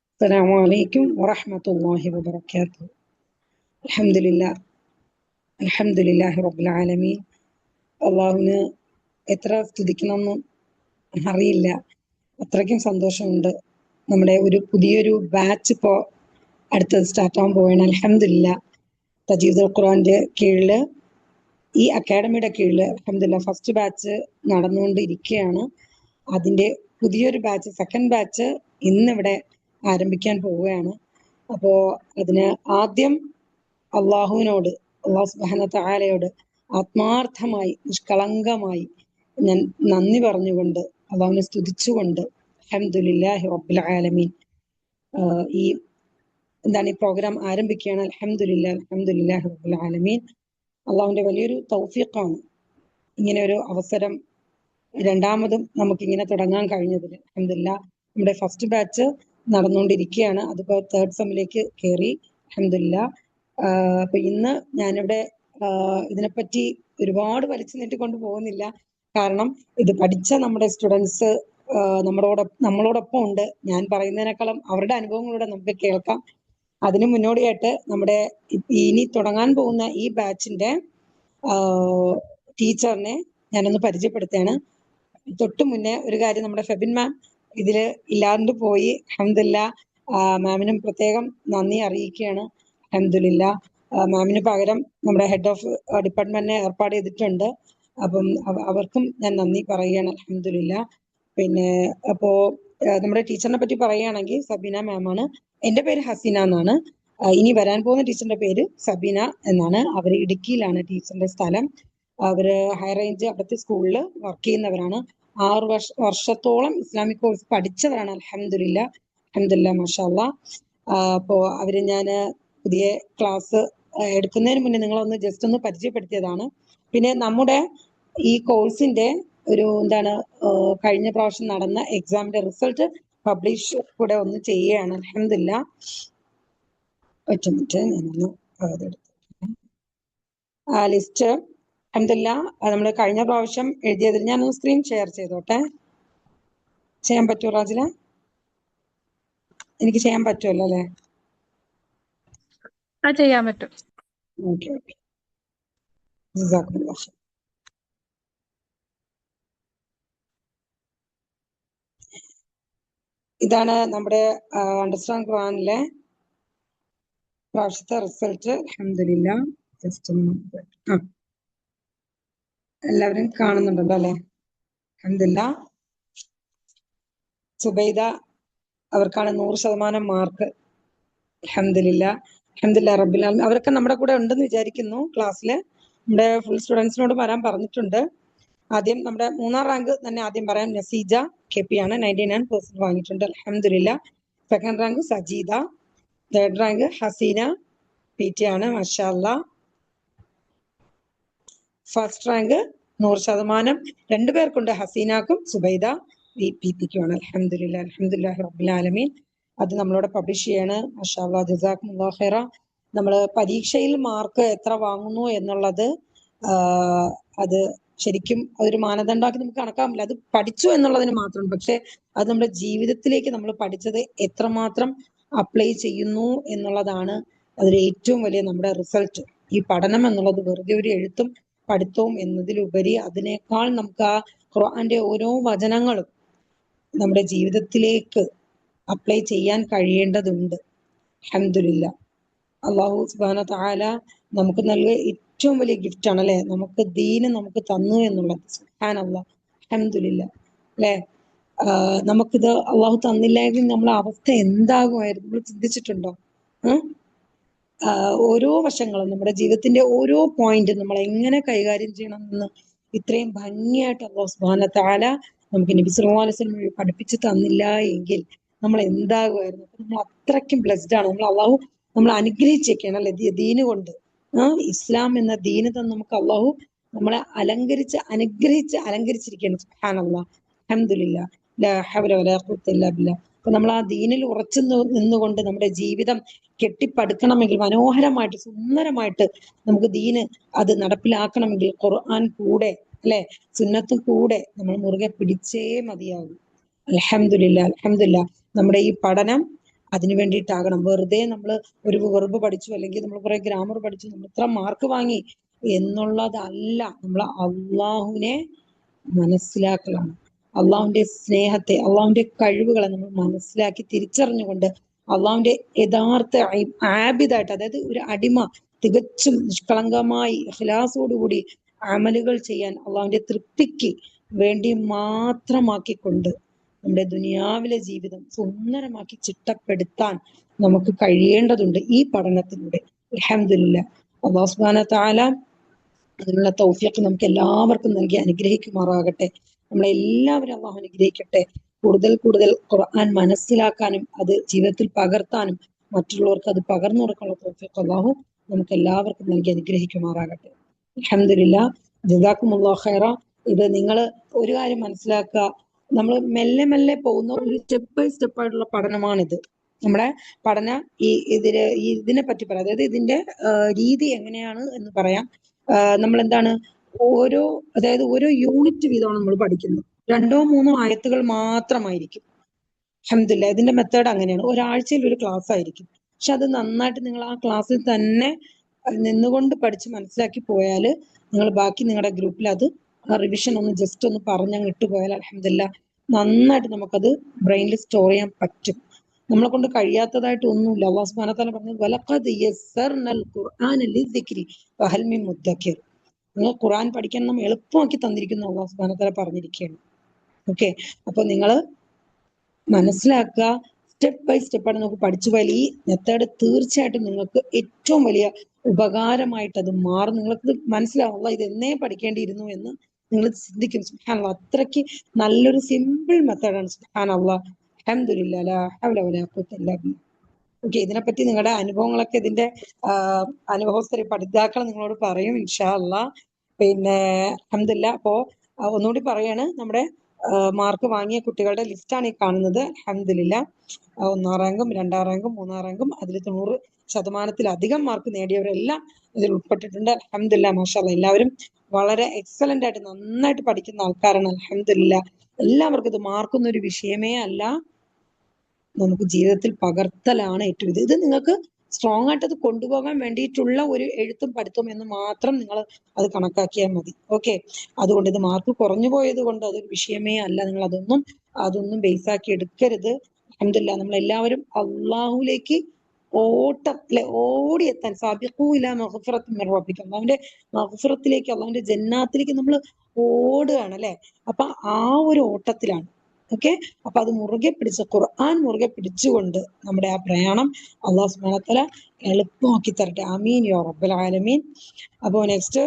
السلام عليكم ورحمة الله وبركاته. അൽഹംദുലില്ലാഹി റബ്ബിൽ ആലമീൻ. അള്ളാഹുവിന് എത്ര സ്തുതിക്കണമെന്ന് അറിയില്ല, അത്രയ്ക്കും സന്തോഷമുണ്ട്. നമ്മുടെ പുതിയൊരു ബാച്ച് ഇപ്പോൾ അടുത്തത് സ്റ്റാർട്ടാകാൻ പോവുകയാണ്. അൽഹംദുലില്ലാ, തജീദുൽ ഖുർആന്റെ കീഴിൽ, ഈ അക്കാഡമിയുടെ കീഴിൽ അൽഹംദുലില്ലാ ഫസ്റ്റ് ബാച്ച് നടന്നുകൊണ്ടിരിക്കുകയാണ്. അതിൻ്റെ പുതിയൊരു ബാച്ച്, സെക്കൻഡ് ബാച്ച് ഇന്നിവിടെ ആരംഭിക്കാൻ പോവുകയാണ്. അപ്പോൾ അതിന് ആദ്യം അള്ളാഹുവിനോട്, അള്ളാഹു സുബ്ഹാനഹു തആലയോട് ആത്മാർത്ഥമായി നിഷ്കളങ്കമായി ഞാൻ നന്ദി പറഞ്ഞുകൊണ്ട്, അള്ളാഹുവിനെ സ്തുതിച്ചുകൊണ്ട് അൽഹംദുലില്ലാഹി റബ്ബിൽ ആലമീൻ ഈ പ്രോഗ്രാം ആരംഭിക്കുകയാണ്. അൽഹംദുലില്ലാഹി റബ്ബിൽ ആലമീൻ. അള്ളാഹുവിന്റെ വലിയൊരു തൗഫീഖാണ് ഇങ്ങനെ ഒരു അവസരം രണ്ടാമതും നമുക്കിങ്ങനെ തുടങ്ങാൻ കഴിഞ്ഞതിൽ. അൽഹംദുലില്ലാ, നമ്മുടെ ഫസ്റ്റ് ബാച്ച് നടന്നുകൊണ്ടിരിക്കുകയാണ്. അതിപ്പോൾ തേർഡ് സെമ്മിലേക്ക് കയറി. അൽഹംദുലില്ലാ. അപ്പൊ ഇന്ന് ഞാനിവിടെ ഇതിനെപ്പറ്റി ഒരുപാട് വലിച്ചു നീട്ടിക്കൊണ്ട് പോകുന്നില്ല. കാരണം ഇത് പഠിച്ച നമ്മുടെ സ്റ്റുഡൻസ് നമ്മളോടൊപ്പം ഉണ്ട്. ഞാൻ പറയുന്നതിനേക്കാളും അവരുടെ അനുഭവങ്ങളിലൂടെ നമുക്ക് കേൾക്കാം. അതിന് മുന്നോടിയായിട്ട് നമ്മുടെ ഇനി തുടങ്ങാൻ പോകുന്ന ഈ ബാച്ചിന്റെ ടീച്ചറിനെ ഞാനൊന്ന് പരിചയപ്പെടുത്തുകയാണ്. തൊട്ടു മുന്നേ ഒരു കാര്യം, നമ്മുടെ ഫെബിൻ മാം ഇതിൽ ഇല്ലാണ്ട് പോയി. അൽഹംദുലില്ലാ, മാമിനും പ്രത്യേകം നന്ദി അറിയിക്കുകയാണ്. അൽഹംദുലില്ലാ, മാമിന് പകരം നമ്മുടെ ഹെഡ് ഓഫ് ഡിപ്പാർട്ട്മെന്റിനെ ഏർപ്പാട് ചെയ്തിട്ടുണ്ട്. അപ്പം അവർക്കും ഞാൻ നന്ദി പറയുകയാണ്. അൽഹംദുലില്ലാ. പിന്നെ അപ്പോ നമ്മുടെ ടീച്ചറിനെ പറ്റി പറയുകയാണെങ്കിൽ സബീന മാമാണ്. എൻ്റെ പേര് ഹസീന എന്നാണ്. ഇനി വരാൻ പോകുന്ന ടീച്ചറിന്റെ പേര് സബീന എന്നാണ്. അവർ ഇടുക്കിയിലാണ് ടീച്ചറിന്റെ സ്ഥലം. അവര് ഹൈ റേഞ്ച് അവിടുത്തെ സ്കൂളിൽ വർക്ക് ചെയ്യുന്നവരാണ്. 6 വർഷത്തോളം ഇസ്ലാമിക് കോഴ്സ് പഠിച്ചവരാണ്. അൽഹംദുലില്ലാ മാഷാ അല്ലാ. അപ്പോൾ അവര് ഞാൻ പുതിയ ക്ലാസ് എടുക്കുന്നതിന് മുന്നേ നിങ്ങളൊന്ന് ജസ്റ്റ് ഒന്ന് പരിചയപ്പെടുത്തിയതാണ്. പിന്നെ നമ്മുടെ ഈ കോഴ്സിന്റെ ഒരു കഴിഞ്ഞ പ്രാവശ്യം നടന്ന എക്സാമിന്റെ റിസൾട്ട് പബ്ലിഷ് കൂടെ ഒന്ന് ചെയ്യുകയാണ്. അൽഹംദുലില്ലാ. ഒറ്റ മിനിറ്റ്, ഞാനൊന്ന് ലിസ്റ്റ്. അൽഹംദുലില്ലാ, നമ്മൾ കഴിഞ്ഞ പ്രാവശ്യം എഴുതിയതിൽ ഞാനൊന്ന് സ്ക്രീൻ ഷെയർ ചെയ്തോട്ടെ. ചെയ്യാൻ പറ്റുമോ റാജില? എനിക്ക് ചെയ്യാൻ പറ്റുമല്ലോ അല്ലേ? ചെയ്യാൻ പറ്റും. ഓക്കെ. ജസാക്കുമുല്ലാഹ്. ഇതാണ് നമ്മുടെ അണ്ടർസ്റ്റാൻഡ് ഖുർആനിലെ പ്രാവശ്യത്തെ റിസൾട്ട്. അൽഹംദുലില്ലാ. ജസ്റ്റ് എല്ലാവരും കാണുന്നുണ്ടല്ലോ അല്ലെ? അൽഹംദുലില്ലാ. സുബൈദ, അവർക്കാണ് 100% മാർക്ക്. അൽഹംദുലില്ലാ റബ്ബിൽ ആലമീൻ. അവരൊക്കെ നമ്മുടെ കൂടെ ഉണ്ടെന്ന് വിചാരിക്കുന്നു ക്ലാസ്സില്. നമ്മുടെ ഫുൾ സ്റ്റുഡൻസിനോട് വരാൻ പറഞ്ഞിട്ടുണ്ട്. ആദ്യം നമ്മുടെ 3ാം റാങ്ക് തന്നെ ആദ്യം പറയാം. നസീജ KP ആണ്, 99% വാങ്ങിയിട്ടുണ്ട്. അൽഹംദുലില്ലാ. Second rank Sajeeda. Third rank Haseena PT ആണ്, മാഷാ അല്ലാ. ഫസ്റ്റ് റാങ്ക് 100% 2 പേർക്കുണ്ട്, ഹസീനാക്കും സുബൈദ PPക്കുമാണ്. അൽഹംദുലില്ലാഹി റബ്ബിൽ ആലമീൻ. അത് നമ്മളോട് പബ്ലിഷ് ചെയ്യാണ്. മാഷാ അല്ലാ, ജസാക്കുമുല്ലാഹു ഖൈറ. നമ്മൾ പരീക്ഷയിൽ മാർക്ക് എത്ര വാങ്ങുന്നു എന്നുള്ളത് അത് ശരിക്കും ഒരു മാനദണ്ഡമാക്കി നമുക്ക് കണക്കാക്കാൻ പറ്റില്ല. അത് പഠിച്ചു എന്നുള്ളതിന് മാത്രം. പക്ഷെ അത് നമ്മുടെ ജീവിതത്തിലേക്ക് നമ്മൾ പഠിച്ചത് എത്രമാത്രം അപ്ലൈ ചെയ്യുന്നു എന്നുള്ളതാണ് അതിൽ ഏറ്റവും വലിയ നമ്മുടെ റിസൾട്ട്. ഈ പഠനം എന്നുള്ളത് വെറുതെ ഒരു എഴുത്തും പഠിത്തവും എന്നതിലുപരി അതിനേക്കാൾ നമുക്ക് ആ ഖുർആന്റെ ഓരോ വചനങ്ങളും നമ്മുടെ ജീവിതത്തിലേക്ക് അപ്ലൈ ചെയ്യാൻ കഴിയേണ്ടതുണ്ട്. അൽഹംദുലില്ലാ. അല്ലാഹു സുബ്ഹാനഹു തആല നമുക്ക് നൽകിയ ഏറ്റവും വലിയ ഗിഫ്റ്റ് ആണ് അല്ലെ? നമുക്ക് ദീന് നമുക്ക് തന്നു എന്നുള്ളത്. സുബ്ഹാനല്ലാഹ്, അൽഹംദുലില്ലാ അല്ലെ? നമുക്കിത് അള്ളാഹു തന്നില്ലെങ്കിൽ നമ്മളെ അവസ്ഥ എന്താകുമായിരുന്നു? നമ്മൾ ചിന്തിച്ചിട്ടുണ്ടോ? ഓരോ വശങ്ങളും നമ്മുടെ ജീവിതത്തിന്റെ ഓരോ പോയിന്റും നമ്മൾ എങ്ങനെ കൈകാര്യം ചെയ്യണമെന്ന് ഇത്രയും ഭംഗിയായിട്ട് അല്ലാഹു സുബ്ഹാനഹു തആല നമുക്ക് നബി സല്ലല്ലാഹു അലൈഹി വസല്ലം വഴി പഠിപ്പിച്ചു തന്നില്ല എങ്കിൽ നമ്മൾ എന്താകുമായിരുന്നു? നമ്മൾ അത്രയ്ക്കും ബ്ലെസ്ഡ് ആണ്. നമ്മൾ അനുഗ്രഹിച്ചേക്കാണ് അല്ലെ ദീന് കൊണ്ട്. ഇസ്ലാം എന്ന ദീന് തന്നെ നമുക്ക് അള്ളാഹു നമ്മളെ അലങ്കരിച്ചിരിക്കുകയാണ്. സുബ്ഹാനല്ലാഹ്, അൽഹംദുലില്ലാ, ലാ ഹൗല വലാ ഖുവത ഇല്ലാ ബില്ലാഹ്. അപ്പൊ നമ്മൾ ആ ദീനിൽ ഉറച്ചു നിന്നുകൊണ്ട് നമ്മുടെ ജീവിതം കെട്ടിപ്പടുക്കണമെങ്കിൽ, മനോഹരമായിട്ട് സുന്ദരമായിട്ട് നമുക്ക് ദീന് അത് നടപ്പിലാക്കണമെങ്കിൽ ഖുർആൻ കൂടെ അല്ലെ, സുന്നത്ത് കൂടെ നമ്മൾ മുറുകെ പിടിച്ചേ മതിയാകും. അൽഹംദുലില്ലാ നമ്മുടെ ഈ പഠനം അതിന് വേണ്ടിയിട്ടാകണം. വെറുതെ നമ്മൾ ഒരു വെർബ് പഠിച്ചു അല്ലെങ്കിൽ നമ്മൾ കുറെ ഗ്രാമർ പഠിച്ചു നമ്മൾ ഇത്ര മാർക്ക് വാങ്ങി എന്നുള്ളതല്ല. നമ്മൾ അള്ളാഹുവിനെ മനസ്സിലാക്കലാണ്. അള്ളാഹുവിന്റെ സ്നേഹത്തെ അള്ളാഹുവിന്റെ കഴിവുകളെ നമ്മൾ മനസ്സിലാക്കി തിരിച്ചറിഞ്ഞുകൊണ്ട് അള്ളാഹുവിന്റെ യഥാർത്ഥ ആബിദായിട്ട്, അതായത് ഒരു അടിമ തികച്ചും നിഷ്കളങ്കമായി ഇഖ്ലാസോടുകൂടി അമലുകൾ ചെയ്യാൻ അള്ളാഹുവിന്റെ തൃപ്തിക്ക് വേണ്ടി മാത്രമാക്കിക്കൊണ്ട് നമ്മുടെ ദുനിയാവിലെ ജീവിതം സുന്ദരമാക്കി ചിട്ടപ്പെടുത്താൻ നമുക്ക് കഴിയേണ്ടതുണ്ട് ഈ പഠനത്തിലൂടെ. അൽഹംദുലില്ലാ. അല്ലാഹു സുബ്ഹാനഹു വ തആല അതിനുള്ള തൗഫീഖ് നമുക്ക് എല്ലാവർക്കും നൽകി അനുഗ്രഹിക്കുമാറാകട്ടെ. നമ്മളെല്ലാവരും അള്ളാഹു അനുഗ്രഹിക്കട്ടെ. കൂടുതൽ കൂടുതൽ ഖുർആൻ മനസ്സിലാക്കാനും അത് ജീവിതത്തിൽ പകർത്താനും മറ്റുള്ളവർക്ക് അത് പകർന്നു കൊടുക്കാനുള്ള തൗഫീഖ് അള്ളാഹു നമുക്ക് എല്ലാവർക്കും നൽകി അനുഗ്രഹിക്കുമാറാകട്ടെ. അൽഹംദുലില്ലാ. ജസാക്കുമുല്ലാഹു ഖൈറ. ഇത് നിങ്ങൾ ഒരു കാര്യം മനസ്സിലാക്കുക, നമ്മൾ മെല്ലെ മെല്ലെ പോകുന്ന ഒരു സ്റ്റെപ്പ് ബൈ സ്റ്റെപ്പ് ആയിട്ടുള്ള പഠനമാണിത്. നമ്മുടെ പഠന ഇതിനെ പറ്റി പറയാം, അതായത് ഇതിന്റെ രീതി എങ്ങനെയാണ് എന്ന് പറയാം. നമ്മൾ എന്താണ് അതായത് ഓരോ യൂണിറ്റ് വീതമാണ് നമ്മൾ പഠിക്കുന്നത്. 2 or 3 ആയത്തുകൾ മാത്രമായിരിക്കും. അൽഹംദുലില്ലാ. ഇതിന്റെ മെത്തേഡ് അങ്ങനെയാണ്. ഒരാഴ്ചയിൽ ഒരു ക്ലാസ് ആയിരിക്കും. പക്ഷെ അത് നന്നായിട്ട് നിങ്ങൾ ആ ക്ലാസ്സിൽ തന്നെ നിന്നുകൊണ്ട് പഠിച്ച് മനസ്സിലാക്കി പോയാൽ നിങ്ങൾ ബാക്കി നിങ്ങളുടെ ഗ്രൂപ്പിൽ അത് റിവിഷൻ ഒന്ന് ജസ്റ്റ് ഒന്ന് പറഞ്ഞങ്ങ് ഇട്ടുപോയാൽ അൽഹംദുലില്ലാ നന്നായിട്ട് നമുക്കത് ബ്രെയിനിൽ സ്റ്റോർ ചെയ്യാൻ പറ്റും. നമ്മളെ കൊണ്ട് കഴിയാത്തതായിട്ട് ഒന്നുമില്ല. അല്ലാഹു സുബ്ഹാനഹു വ തആല പറഞ്ഞത് വലഖദ് യസ്സർനൽ ഖുർആന ലിദ്ദിക്രി ഫഹൽ മിൻ മുദ്ദക്കിർ. നിങ്ങൾ ഖുർആൻ പഠിക്കാൻ നമ്മൾ എളുപ്പമാക്കി തന്നിരിക്കുന്നു അല്ലാഹു സുബ്ഹാനഹു വ തആല പറഞ്ഞിരിക്കുകയാണ്. ഓക്കെ, അപ്പൊ നിങ്ങൾ മനസ്സിലാക്കുക, സ്റ്റെപ്പ് ബൈ സ്റ്റെപ്പാണ് നമുക്ക് പഠിച്ചു പോയാൽ ഈ മെത്തേഡ് തീർച്ചയായിട്ടും നിങ്ങൾക്ക് ഏറ്റവും വലിയ ഉപകാരമായിട്ട് അത് മാറും. നിങ്ങൾക്ക് മനസ്സിലാവും ഇത് എന്നേ പഠിക്കേണ്ടിയിരുന്നു എന്ന് നിങ്ങൾ ചിന്തിക്കും. സുബ്ഹാനല്ലാഹ്, അത്രയ്ക്ക് നല്ലൊരു സിമ്പിൾ മെത്തേഡാണ്. സുബ്ഹാനല്ലാഹ്, അൽഹംദുലില്ലാ, ലാ ഹൗല വലാ ഖുവത ഇല്ലാ ബില്ലാഹ്. ഓക്കെ, ഇതിനെപ്പറ്റി നിങ്ങളുടെ അനുഭവങ്ങളൊക്കെ ഇതിന്റെ അനുഭവസ്ഥരെ പഠിതാക്കൾ നിങ്ങളോട് പറയും ഇൻഷാ അല്ലാഹ്. പിന്നെ അൽഹംദുലില്ലാ. അപ്പോ ഒന്നുകൂടി പറയാണ്, നമ്മുടെ മാർക്ക് വാങ്ങിയ കുട്ടികളുടെ ലിസ്റ്റാണ് ഈ കാണുന്നത്. അൽഹംദുലില്ലാ. 1ാം റാങ്കും 2ാം റാങ്കും 3ാം റാങ്കും അതിൽ 100% മാർക്ക് നേടിയവരെല്ലാം ഇതിൽ ഉൾപ്പെട്ടിട്ടുണ്ട്. അൽഹംദുലില്ലാ, മാഷാ അല്ലാഹ്. എല്ലാവരും വളരെ എക്സലന്റ് ആയിട്ട് നന്നായിട്ട് പഠിക്കുന്ന ആൾക്കാരാണ്. അൽഹംദുലില്ലാ. എല്ലാവർക്കും ഇത് മാർക്കൊന്നും ഒരു വിഷയമേ അല്ല. നമുക്ക് ജീവിതത്തിൽ പകർത്തലാണ് ഏറ്റവും ഇത് നിങ്ങൾക്ക് സ്ട്രോങ് ആയിട്ട് അത് കൊണ്ടുപോകാൻ വേണ്ടിയിട്ടുള്ള ഒരു എഴുത്തും പഠിത്തവും എന്ന് മാത്രം നിങ്ങൾ അത് കണക്കാക്കിയാൽ മതി. ഓക്കെ, അതുകൊണ്ട് ഇത് മാർക്ക് കുറഞ്ഞു പോയത് കൊണ്ട് അതൊരു വിഷയമേ അല്ല. നിങ്ങൾ അതൊന്നും ബേസ് ആക്കി എടുക്കരുത്. അൽഹംദുലില്ലാ, നമ്മൾ എല്ലാവരും അള്ളാഹുലേക്ക് ഓടിയെത്താൻ സാബിഖൂ ഇലാ മഗ്ഫിറത്തിൻ മിർ റബ്ബിക്കും, അള്ളാഹുവിന്റെ മഗ്ഫിറത്തിലേക്ക് അള്ളാഹുവിന്റെ ജന്നാത്തിലേക്ക് നമ്മൾ ഓടുകയാണ് അല്ലെ. അപ്പൊ ആ ഒരു ഓട്ടത്തിലാണ്. ഓക്കെ, അപ്പൊ അത് മുറുകെ പിടിച്ച് ഖുർആൻ മുറുകെ പിടിച്ചുകൊണ്ട് നമ്മുടെ ആ പ്രയാണം അല്ലാഹു സുബ്ഹാനഹു വ തആല എളുപ്പമാക്കി തരട്ടെ. ആമീൻ യാ റബ്ബൽ ആലമീൻ. അപ്പോൾ നെക്സ്റ്റ്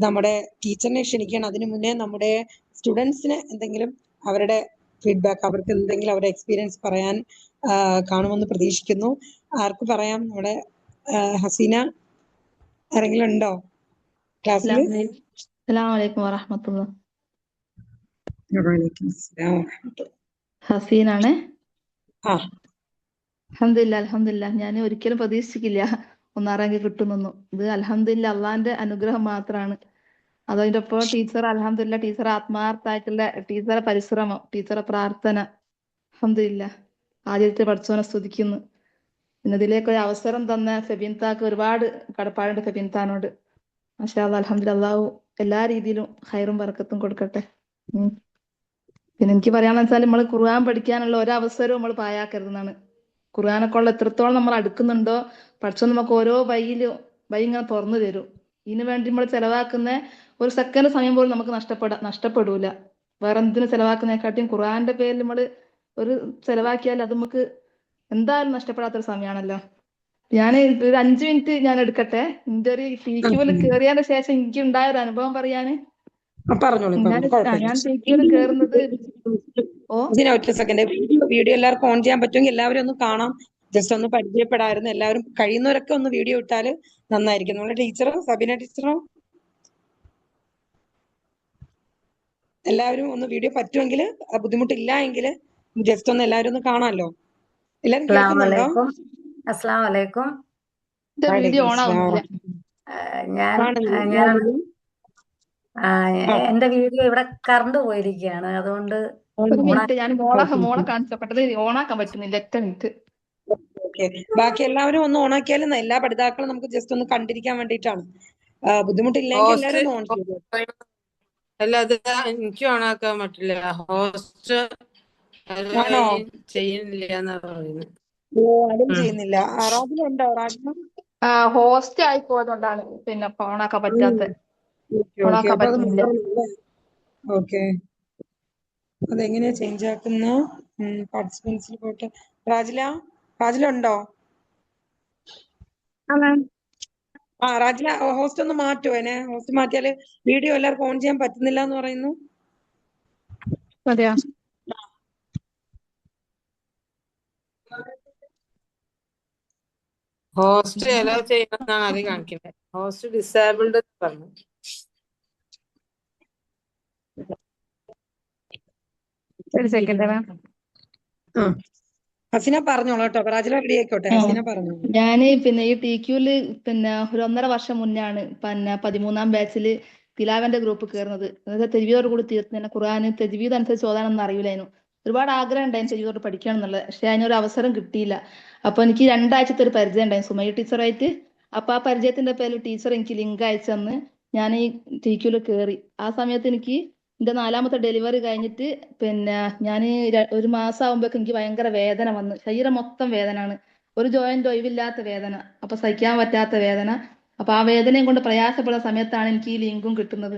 നമ്മുടെ ടീച്ചറിനെ ക്ഷണിക്കണം. അതിനു മുന്നേ നമ്മുടെ സ്റ്റുഡൻസിന് എന്തെങ്കിലും അവരുടെ ഫീഡ്ബാക്ക്, അവർക്ക് എന്തെങ്കിലും അവരുടെ എക്സ്പീരിയൻസ് പറയാൻ കാണുമെന്ന് പ്രതീക്ഷിക്കുന്നു. ആർക്ക് പറയാം? നമ്മുടെ ഹസീന ആരെങ്കിലും ഉണ്ടോ ക്ലാസ്സിൽ? അസ്സലാമു വറഹ്മത്തുള്ളാഹി. വഅലൈക്കും അസ്സലാം വറഹ്മത്തുള്ളാഹി. ഹസീനാണ്. അൽഹംദുലില്ലാ. ഞാൻ ഒരിക്കലും പ്രതീക്ഷിച്ചില്ല 1ാം റാങ്ക് കിട്ടുമെന്നൊന്നും. ഇത് അൽഹംദുലില്ലാ അള്ളാന്റെ അനുഗ്രഹം മാത്രമാണ്. അതിന്റെ ഒപ്പം ടീച്ചർ അൽഹംദുലില്ലാ, ടീച്ചർ ആത്മാർത്ഥമായിട്ടുള്ള ടീച്ചറെ പരിശ്രമം, ടീച്ചറെ പ്രാർത്ഥന, അൽഹംദുലില്ലാ ആദ്യത്തെ പഠിച്ചവനെ സ്തുതിക്കുന്നു. പിന്നെ ഇതിലേക്ക് ഒരു അവസരം തന്ന ഫെബിൻ താക്ക് ഒരുപാട് കടപ്പാടുണ്ട്. ഫെബിൻ താനോട് മാഷാ അല്ലാഹ്, അൽഹംദുലില്ലാ. അള്ളാഹു എല്ലാ രീതിയിലും ഖൈറും ബറക്കത്തും കൊടുക്കട്ടെ. പിന്നെ എനിക്ക് പറയാന്ന് വെച്ചാൽ നമ്മൾ ഖുർആൻ പഠിക്കാനുള്ള ഒരവസരവും നമ്മൾ പാഴാക്കരുതെന്നാണ്. ഖുർആനെക്കൊള്ള എത്രത്തോളം നമ്മൾ അടുക്കുന്നുണ്ടോ പഠിച്ചോ നമുക്ക് ഓരോ വഴി ഇങ്ങനെ തുറന്നു തരും. ഇതിനു വേണ്ടി നമ്മൾ ചെലവാക്കുന്ന ഒരു സെക്കൻഡ് സമയം പോലും നമുക്ക് നഷ്ടപ്പെടൂല. വേറെ എന്തിനു ചെലവാക്കുന്നതിനെക്കാട്ടിയും ഖുർആന്റെ പേരിൽ നമ്മൾ ഒരു ചെലവാക്കിയാൽ അത് നമുക്ക് എന്തായാലും നഷ്ടപ്പെടാത്തൊരു സമയമാണല്ലോ. ഞാൻ ഒരു 5 മിനിറ്റ് ഞാൻ എടുക്കട്ടെ. എന്റെ ഒരു ടീക്യൂവിൽ കയറിയതിന് ശേഷം എനിക്ക് ഉണ്ടായ ഒരു അനുഭവം പറയാന്. ഞാൻ ടീക്യൂവിൽ കയറുന്നത് ഒറ്റ സെക്കൻഡ് വീഡിയോ എല്ലാവർക്കും ഓൺ ചെയ്യാൻ പറ്റുമെങ്കിൽ എല്ലാവരും ഒന്ന് കാണാം. ജസ്റ്റ് ഒന്ന് പരിചയപ്പെടായിരുന്നു. എല്ലാവരും കഴിയുന്നവരൊക്കെ ഒന്ന് വീഡിയോ ഇട്ടാൽ നന്നായിരിക്കും. നമ്മുടെ ടീച്ചറോ സബീന ടീച്ചറോ എല്ലാവരും ഒന്ന് വീഡിയോ പറ്റുമെങ്കിൽ, ബുദ്ധിമുട്ടില്ല എങ്കിൽ ജസ്റ്റ് ഒന്ന് എല്ലാവരും ഒന്ന് കാണാമല്ലോ. എല്ലാവരും കേൾക്കുന്നുണ്ടോ? അസ്സലാമു അലൈക്കും. വീഡിയോ ഓൺ ആവുന്നില്ല. എന്റെ വീഡിയോ ഇവിടെ കറണ്ട് പോയിരിക്കുകയാണ്. അതുകൊണ്ട് ഒരു ഓണാ മിനിറ്റ്, ഞാൻ മോളെ കാണിച്ചപ്പെട്ടത് ഓണാക്കാൻ പറ്റുന്നില്ല. ഒറ്റ മിനിറ്റ്. ഓക്കെ, ബാക്കി എല്ലാവരും ഒന്ന് ഓണാക്കിയാലും എല്ലാ പഠിതാക്കളും നമുക്ക് ജസ്റ്റ് ഒന്ന് കണ്ടിരിക്കാൻ വേണ്ടിയിട്ടാണ്. ബുദ്ധിമുട്ടില്ലെങ്കിൽ ഹോസ്റ്റ് എല്ലാവരും ഒന്ന് ഓൺ ചെയ്തു. അല്ല, അത് എനിക്ക് ഓണാക്കാൻ പറ്റില്ല. ഹോസ്റ്റ് ആണോ? ചെയ്യുന്നില്ല എന്നാ പറയുന്നത്. ഓ, അതും ചെയ്യുന്നില്ല. റാജിലുണ്ടോ? റാജിലും ഹോസ്റ്റ് ആയി പോയതുകൊണ്ടാണ് പിന്നെ ഓണാക്കാൻ പറ്റാത്ത. ഓക്കെ ഓണാക്കാൻ അപ്പൊ അത് പറ്റുന്നില്ല. മാറണല്ലേ? ഓക്കെ, അതെങ്ങനെയാ ചേഞ്ച് ആക്കുന്ന? പാർട്ടിസിപ്പൻസിൽ പോയിട്ട് റാജിലുണ്ടോ? റാജില ഹോസ്റ്റ് ഒന്ന് മാറ്റുവേ. ഹോസ്റ്റ് മാറ്റിയാല് വീഡിയോ എല്ലാവർക്കും ഓൺ ചെയ്യാൻ പറ്റുന്നില്ല എന്ന് പറയുന്നു. അതെയോ? ഹോസ്റ്റ് അലോ ചെയ്യണമെന്നാണ് ആദ്യം കാണിക്കുന്നത്. ഹോസ്റ്റ് ഡിസേബിൾഡ് പറഞ്ഞു. ഒരു സെക്കൻഡ്. ഹസീന പറഞ്ഞോളൂ കേട്ടോ. റാജില റെഡി ആയിക്കോട്ടെ. ഹസീന പറഞ്ഞു. ഞാന് പിന്നെ ഈ TQല് പിന്നെ ഒരു 1.5 വർഷം മുന്നാണ് പിന്നെ 13ാം ബാച്ചില് തിലാവന്റെ ഗ്രൂപ്പ് കയറുന്നത്. അതായത് തെജ്വീദോട് കൂടി തീർത്ത് ഖുർആന് തെജ്വീദ് അനുസരിച്ച് ഓതാനൊന്നും അറിയില്ലായിരുന്നു. ഒരുപാട് ആഗ്രഹം ഉണ്ടായിരുന്നു തെജ്വീദോട് പഠിക്കണം എന്നുള്ളത്. പക്ഷെ അതിനൊരു അവസരം കിട്ടിയില്ല. അപ്പൊ എനിക്ക് 2 ആഴ്ചത്തെ ഒരു പരിചയം ഉണ്ടായിരുന്നു സുമയ്യ ടീച്ചറായിട്ട്. അപ്പൊ ആ പരിചയത്തിന്റെ പേരിൽ ടീച്ചർ എനിക്ക് ലിങ്ക് അയച്ചു തന്ന് ഞാൻ ഈ TQല് കയറി. ആ സമയത്ത് എനിക്ക് എന്റെ 4ാമത്തെ ഡെലിവറി കഴിഞ്ഞിട്ട് പിന്നെ ഞാൻ ഒരു മാസം ആകുമ്പോഴേക്കും എനിക്ക് ഭയങ്കര വേദന വന്ന്, ശരീരം മൊത്തം വേദനയാണ്. ഒരു ജോയിന്റ് ഒഴിവില്ലാത്ത വേദന, അപ്പൊ സഹിക്കാൻ പറ്റാത്ത വേദന. അപ്പൊ ആ വേദനയും കൊണ്ട് പ്രയാസപ്പെടുന്ന സമയത്താണ് എനിക്ക് ഈ ലിങ്കും കിട്ടുന്നത്.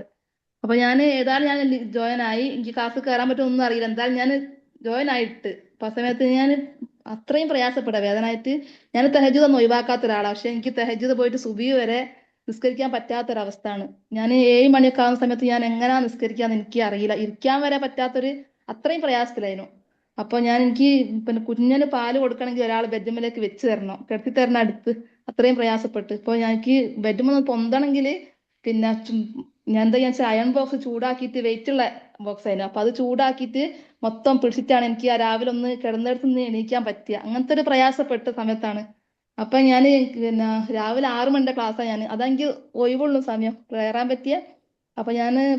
അപ്പൊ ഞാൻ ഏതായാലും ഞാൻ ജോയിൻ ആയി. എനിക്ക് ക്ലാസ് കയറാൻ പറ്റുമൊന്നും അറിയില്ല. എന്തായാലും ഞാൻ ജോയിൻ ആയിട്ട് അപ്പൊ ആ സമയത്ത് ഞാൻ അത്രയും പ്രയാസപ്പെട്ട വേദനയായിട്ട് ഞാൻ തഹജ്ജുദ് ഒന്നും ഒഴിവാക്കാത്ത ഒരാളാണ്. പക്ഷെ എനിക്ക് തഹജ്ജുദ് പോയിട്ട് സുബഹി വരെ നിസ്കരിക്കാൻ പറ്റാത്തൊരവസ്ഥയാണ്. ഞാൻ 7 മണിയൊക്കെ ആവുന്ന സമയത്ത് ഞാൻ എങ്ങനെയാ നിസ്കരിക്കാന്ന് എനിക്ക് അറിയില്ല. ഇരിക്കാൻ വരെ പറ്റാത്തൊരു അത്രയും പ്രയാസത്തിലായിരുന്നു. അപ്പൊ എനിക്ക് പിന്നെ കുഞ്ഞിന് പാല് കൊടുക്കണമെങ്കിൽ ഒരാൾ ബെഡ്റൂമിലേക്ക് വെച്ച് തരണം, കിടത്തി തരണം അടുത്ത്. അത്രയും പ്രയാസപ്പെട്ട് ഇപ്പൊ എനിക്ക് ബെഡ്റൂമിൽ പൊന്തണമെങ്കിൽ പിന്നെ ഞാൻ എന്താ വെച്ചാൽ അയൺ ബോക്സ് ചൂടാക്കിയിട്ട് വെയിറ്റ് ഉള്ള ബോക്സ് ആയിരുന്നു. അപ്പൊ അത് ചൂടാക്കിയിട്ട് മൊത്തം പിടിച്ചിട്ടാണ് എനിക്ക് ആ രാവിലെ ഒന്ന് കിടന്നിടത്ത് നിന്ന് എണീക്കാൻ പറ്റിയ. അങ്ങനത്തെ ഒരു പ്രയാസപ്പെട്ട സമയത്താണ്. അപ്പൊ ഞാൻ പിന്നെ രാവിലെ 6 മണിന്റെ ക്ലാസ്സാണ്. അതെനിക്ക് ഒഴിവുള്ള സമയം കയറാൻ പറ്റിയ. അപ്പൊ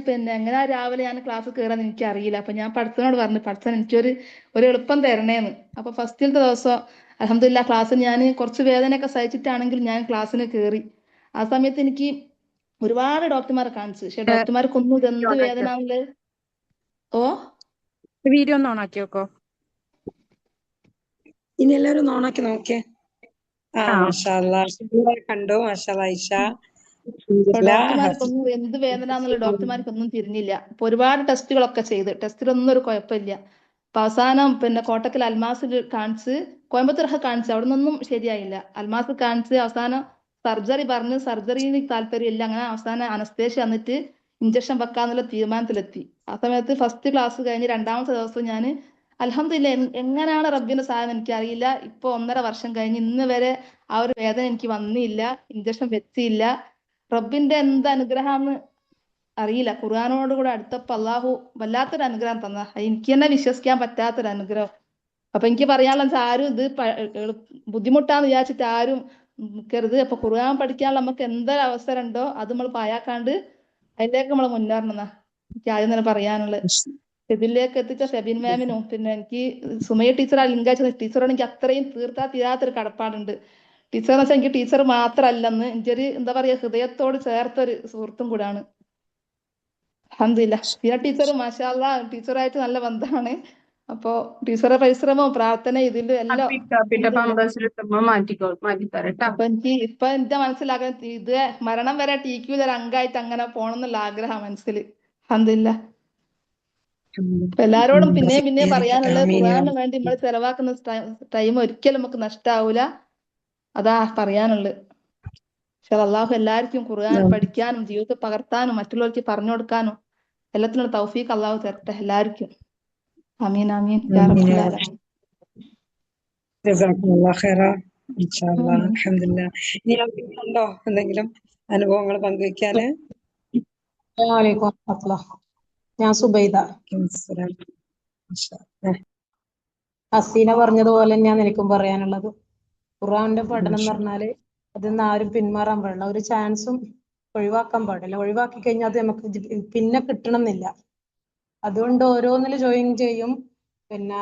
പിന്നെ എങ്ങനെയാ രാവിലെ ഞാൻ ക്ലാസ് കയറാന്ന് എനിക്ക് അറിയില്ല. അപ്പൊ ഞാൻ പഠിത്തനോട് പറഞ്ഞു, പഠിത്തൻ ഒരു എളുപ്പം തരണേന്ന്. അപ്പൊ ഫസ്റ്റിലത്തെ ദിവസം അൽഹംദുലില്ലാ ക്ലാസ്സിന് ഞാൻ കുറച്ച് വേദനയൊക്കെ സഹിച്ചിട്ടാണെങ്കിൽ ഞാൻ ക്ലാസ്സിന് കയറി. ആ സമയത്ത് എനിക്ക് ഒരുപാട് ഡോക്ടർമാരെ കാണിച്ചു. പക്ഷെ ഡോക്ടർമാർക്കൊന്നും ഇതെന്ത് വേദന എന്നുള്ളത്. ഓ, വീഡിയോ ഒന്ന് ഓണാക്കി വെക്കോ. ഇനി എല്ലാവരും ഒന്ന് ഓണാക്കി നോക്കിയേ. ആ. മാഷാ അല്ലാഹ് കണ്ടു. മാഷാ അല്ലാഹ് ഐഷ. ഡോക്ടർമാർക്കൊന്നും എന്ത് വേദന എന്നുള്ള ഡോക്ടർമാർക്കൊന്നും തിരിഞ്ഞില്ല. അപ്പൊ ഒരുപാട് ടെസ്റ്റുകളൊക്കെ ചെയ്ത് ടെസ്റ്റിലൊന്നും ഒരു കുഴപ്പമില്ല. അപ്പൊ അവസാനം പിന്നെ കോട്ടക്കൽ അൽമാസിൽ കാണിച്ച്, കോയമ്പത്തൂരൊക്കെ കാണിച്ച്, അവിടെ നിന്നൊന്നും ശരിയായില്ല. അൽമാസിൽ കാണിച്ച് അവസാനം സർജറി പറഞ്ഞ് സർജറിയിൽ താല്പര്യമില്ല. അങ്ങനെ അവസാനം അനസ്തേഷ്യ വന്നിട്ട് ഇഞ്ചക്ഷൻ വെക്കാന്നുള്ള തീരുമാനത്തിലെത്തി. ആ സമയത്ത് ഫസ്റ്റ് ക്ലാസ് കഴിഞ്ഞ് 2ാമത്തെ ദിവസം ഞാൻ അൽഹംദുലില്ലാ എങ്ങനെയാണ് റബ്ബിന്റെ സഹായം എനിക്കറിയില്ല. ഇപ്പൊ 1.5 വർഷം കഴിഞ്ഞ് ഇന്ന് വരെ ആ ഒരു വേദന എനിക്ക് വന്നില്ല, ഇഞ്ചക്ഷൻ വെച്ചില്ല. റബ്ബിന്റെ എന്ത് അനുഗ്രഹാന്ന് അറിയില്ല. ഖുർആനോട് കൂടെ അടുത്തപ്പോ അള്ളാഹു വല്ലാത്തൊരു അനുഗ്രഹം തന്ന, എനിക്ക് തന്നെ വിശ്വസിക്കാൻ പറ്റാത്തൊരു അനുഗ്രഹം. അപ്പൊ എനിക്ക് പറയാനുള്ള വെച്ചാൽ ആരും ഇത് ബുദ്ധിമുട്ടാന്ന് വിചാരിച്ചിട്ട് ആരും നിൽക്കരുത്. അപ്പൊ ഖുർആൻ പഠിക്കാനുള്ള നമുക്ക് എന്തൊരു അവസരം ഉണ്ടോ അത് നമ്മൾ പായാക്കാണ്ട് അതിലേക്ക് നമ്മൾ മുന്നേറണമെന്നാ എനിക്ക് ആദ്യം തന്നെ പറയാനുള്ളത്. ഇതിലേക്ക് എത്തിച്ച ഫെബിൻ മാമിനും പിന്നെ എനിക്ക് സുമയ്യ ടീച്ചർ ലിങ്ക് അയച്ച ടീച്ചറോട് എനിക്ക് അത്രയും തീർത്താ തീരാത്തൊരു കടപ്പാടുണ്ട്. ടീച്ചർ എന്ന് വെച്ചാൽ എനിക്ക് ടീച്ചർ മാത്രമല്ലെന്ന് എനിക്കൊരു എന്താ പറയാ ഹൃദയത്തോട് ചേർത്തൊരു സുഹൃത്തും കൂടാണ്. അൽഹംദുലില്ലാ. പിന്നെ ടീച്ചർ മാഷാ അല്ലാഹ് ടീച്ചറായിട്ട് നല്ല ബന്ധമാണ്. അപ്പൊ ടീച്ചറെ പരിശ്രമവും പ്രാർത്ഥന ഇതിലും എല്ലാം മാറ്റിത്തരട്ടോ. അപ്പൊ എനിക്ക് ഇപ്പൊ എന്റെ മനസ്സിലാകാൻ ഇത് മരണം വരെ TQ ഒരു അംഗമായിട്ട് അങ്ങനെ പോണം എന്നുള്ള ആഗ്രഹം മനസ്സിൽ. അൽഹംദുലില്ലാ. എല്ലാരോടും പിന്നെ പറയാനുള്ളത് ഖുർആന് വേണ്ടി നമ്മൾ ചെലവാക്കുന്ന ടൈം ഒരിക്കലും നമുക്ക് നഷ്ടാവൂല. അതാ പറയാനുള്ളത്. പക്ഷെ അള്ളാഹു എല്ലാവർക്കും ഖുർആൻ പഠിക്കാനും ജീവിതത്തിൽ പകർത്താനും മറ്റുള്ളവർക്ക് പറഞ്ഞു കൊടുക്കാനും എല്ലാത്തിനും തൗഫീഖ് അള്ളാഹു തരട്ടെ എല്ലാവർക്കും. ആമീൻ ആമീൻ യാ റബ്ബൽ ആലമീൻ. ജസാക്കുമുല്ലാഹ് ഖൈറ. ഇൻഷാ അല്ലാഹ്. അൽഹംദുലില്ലാ. ഇനി ആർക്കെങ്കിലും ഉണ്ടോ എന്തെങ്കിലും അനുഭവങ്ങൾ പങ്കുവെക്കാന്? അസ്സലാമു അലൈക്കും. ഞാൻ സുബൈദ. ഹസീന പറഞ്ഞതുപോലെ തന്നെയാണ് എനിക്കും പറയാനുള്ളത്. ഖുർആന്റെ പഠനം എന്ന് പറഞ്ഞാല് അതിന്ന് ആരും പിന്മാറാൻ പാടില്ല, ഒരു ചാൻസും ഒഴിവാക്കാൻ പാടില്ല. ഒഴിവാക്കി കഴിഞ്ഞാൽ അത് നമുക്ക് പിന്നെ കിട്ടണം എന്നില്ല. അതുകൊണ്ട് ഓരോന്നിൽ ജോയിൻ ചെയ്യും. പിന്നെ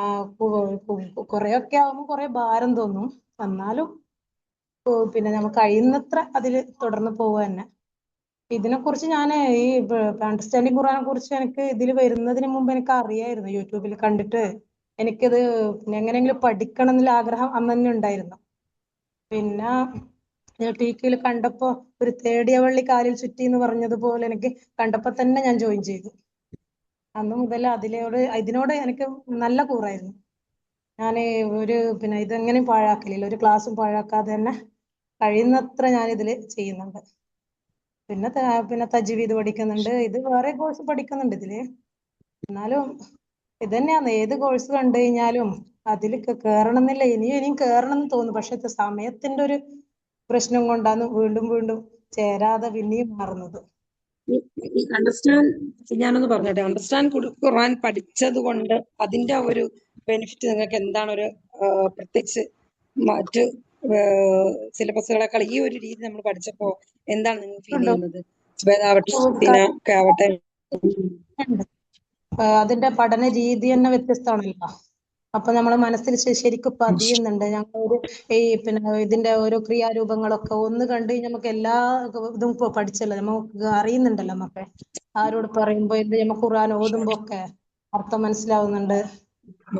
കുറെയൊക്കെ ആകുമ്പോൾ കുറെ ഭാരം തോന്നും. എന്നാലും പിന്നെ നമുക്ക് കഴിയുന്നത്ര അതിൽ തുടർന്ന് പോവുക തന്നെ. ഇതിനെക്കുറിച്ച് ഞാൻ ഈ അണ്ടർസ്റ്റാൻഡിങ് ഖുർആനെ കുറിച്ച് എനിക്ക് ഇതിൽ വരുന്നതിന് മുമ്പ് എനിക്ക് അറിയായിരുന്നു. യൂട്യൂബിൽ കണ്ടിട്ട് എനിക്കിത് പിന്നെ എങ്ങനെയെങ്കിലും പഠിക്കണം എന്നുള്ള ആഗ്രഹം അന്ന് തന്നെ ഉണ്ടായിരുന്നു. പിന്നെ ടിക്യുയിൽ കണ്ടപ്പോൾ ഒരു തേടിയ വള്ളി കാലിൽ ചുറ്റി എന്ന് പറഞ്ഞതുപോലെ എനിക്ക് കണ്ടപ്പോൾ തന്നെ ഞാൻ ജോയിൻ ചെയ്തു. അന്ന് മുതൽ ഇതിനോട് എനിക്ക് നല്ല കൂറായിരുന്നു. ഞാൻ ഒരു പിന്നെ ഇതെങ്ങനെയും പാഴാക്കലില്ല. ഒരു ക്ലാസ്സും പാഴാക്കാതെ തന്നെ കഴിയുന്നത്ര ഞാൻ ഇതിൽ ചെയ്യുന്നുണ്ട്. പിന്നെ തജ്വീദ് പഠിക്കുന്നുണ്ട്. ഇത് വേറെ കോഴ്സ് പഠിക്കുന്നുണ്ട് ഇതില്. എന്നാലും ഇത് തന്നെയാണ്. ഏത് കോഴ്സ് കണ്ടു കഴിഞ്ഞാലും അതിൽ കേറണം എന്നില്ല. ഇനിയും കേറണം എന്ന് തോന്നും. പക്ഷെ സമയത്തിന്റെ ഒരു പ്രശ്നം കൊണ്ടാണ് വീണ്ടും വീണ്ടും ചേരാതെ പിന്നെയും മാറുന്നത്. അണ്ടർസ്റ്റാൻഡ് ഞാനൊന്ന് പറഞ്ഞോട്ടെ. അണ്ടർസ്റ്റാൻഡ് ഖുർആൻ പഠിച്ചത് കൊണ്ട് അതിന്റെ ഒരു ബെനിഫിറ്റ് നിങ്ങൾക്ക് എന്താണ്? ഒരു പ്രത്യേകിച്ച് മറ്റ് സിലബസുകളെക്കാൾ ഈ ഒരു രീതി നമ്മൾ പഠിച്ചപ്പോ എന്താണ് നിങ്ങൾ ഫീൽ ചെയ്യുന്നത്? ഒക്കെ ആവട്ടെ. അതിന്റെ പഠന രീതി തന്നെ വ്യത്യസ്തമാണല്ലോ. അപ്പൊ നമ്മളെ മനസ്സിൽ ശരിക്കും പതിയുന്നുണ്ട്. ഞങ്ങളൊരു ഈ പിന്നെ ഇതിന്റെ ഓരോ ക്രിയാരൂപങ്ങളൊക്കെ ഒന്ന് കണ്ട് നമുക്ക് എല്ലാ ഇതും പഠിച്ചല്ലോ, നമുക്ക് അറിയുന്നുണ്ടല്ലോ. നമുക്ക് ആരോട് പറയുമ്പോ നമുക്ക് ഖുർആൻ ഓതുമ്പോ ഒക്കെ അർത്ഥം മനസ്സിലാവുന്നുണ്ട്.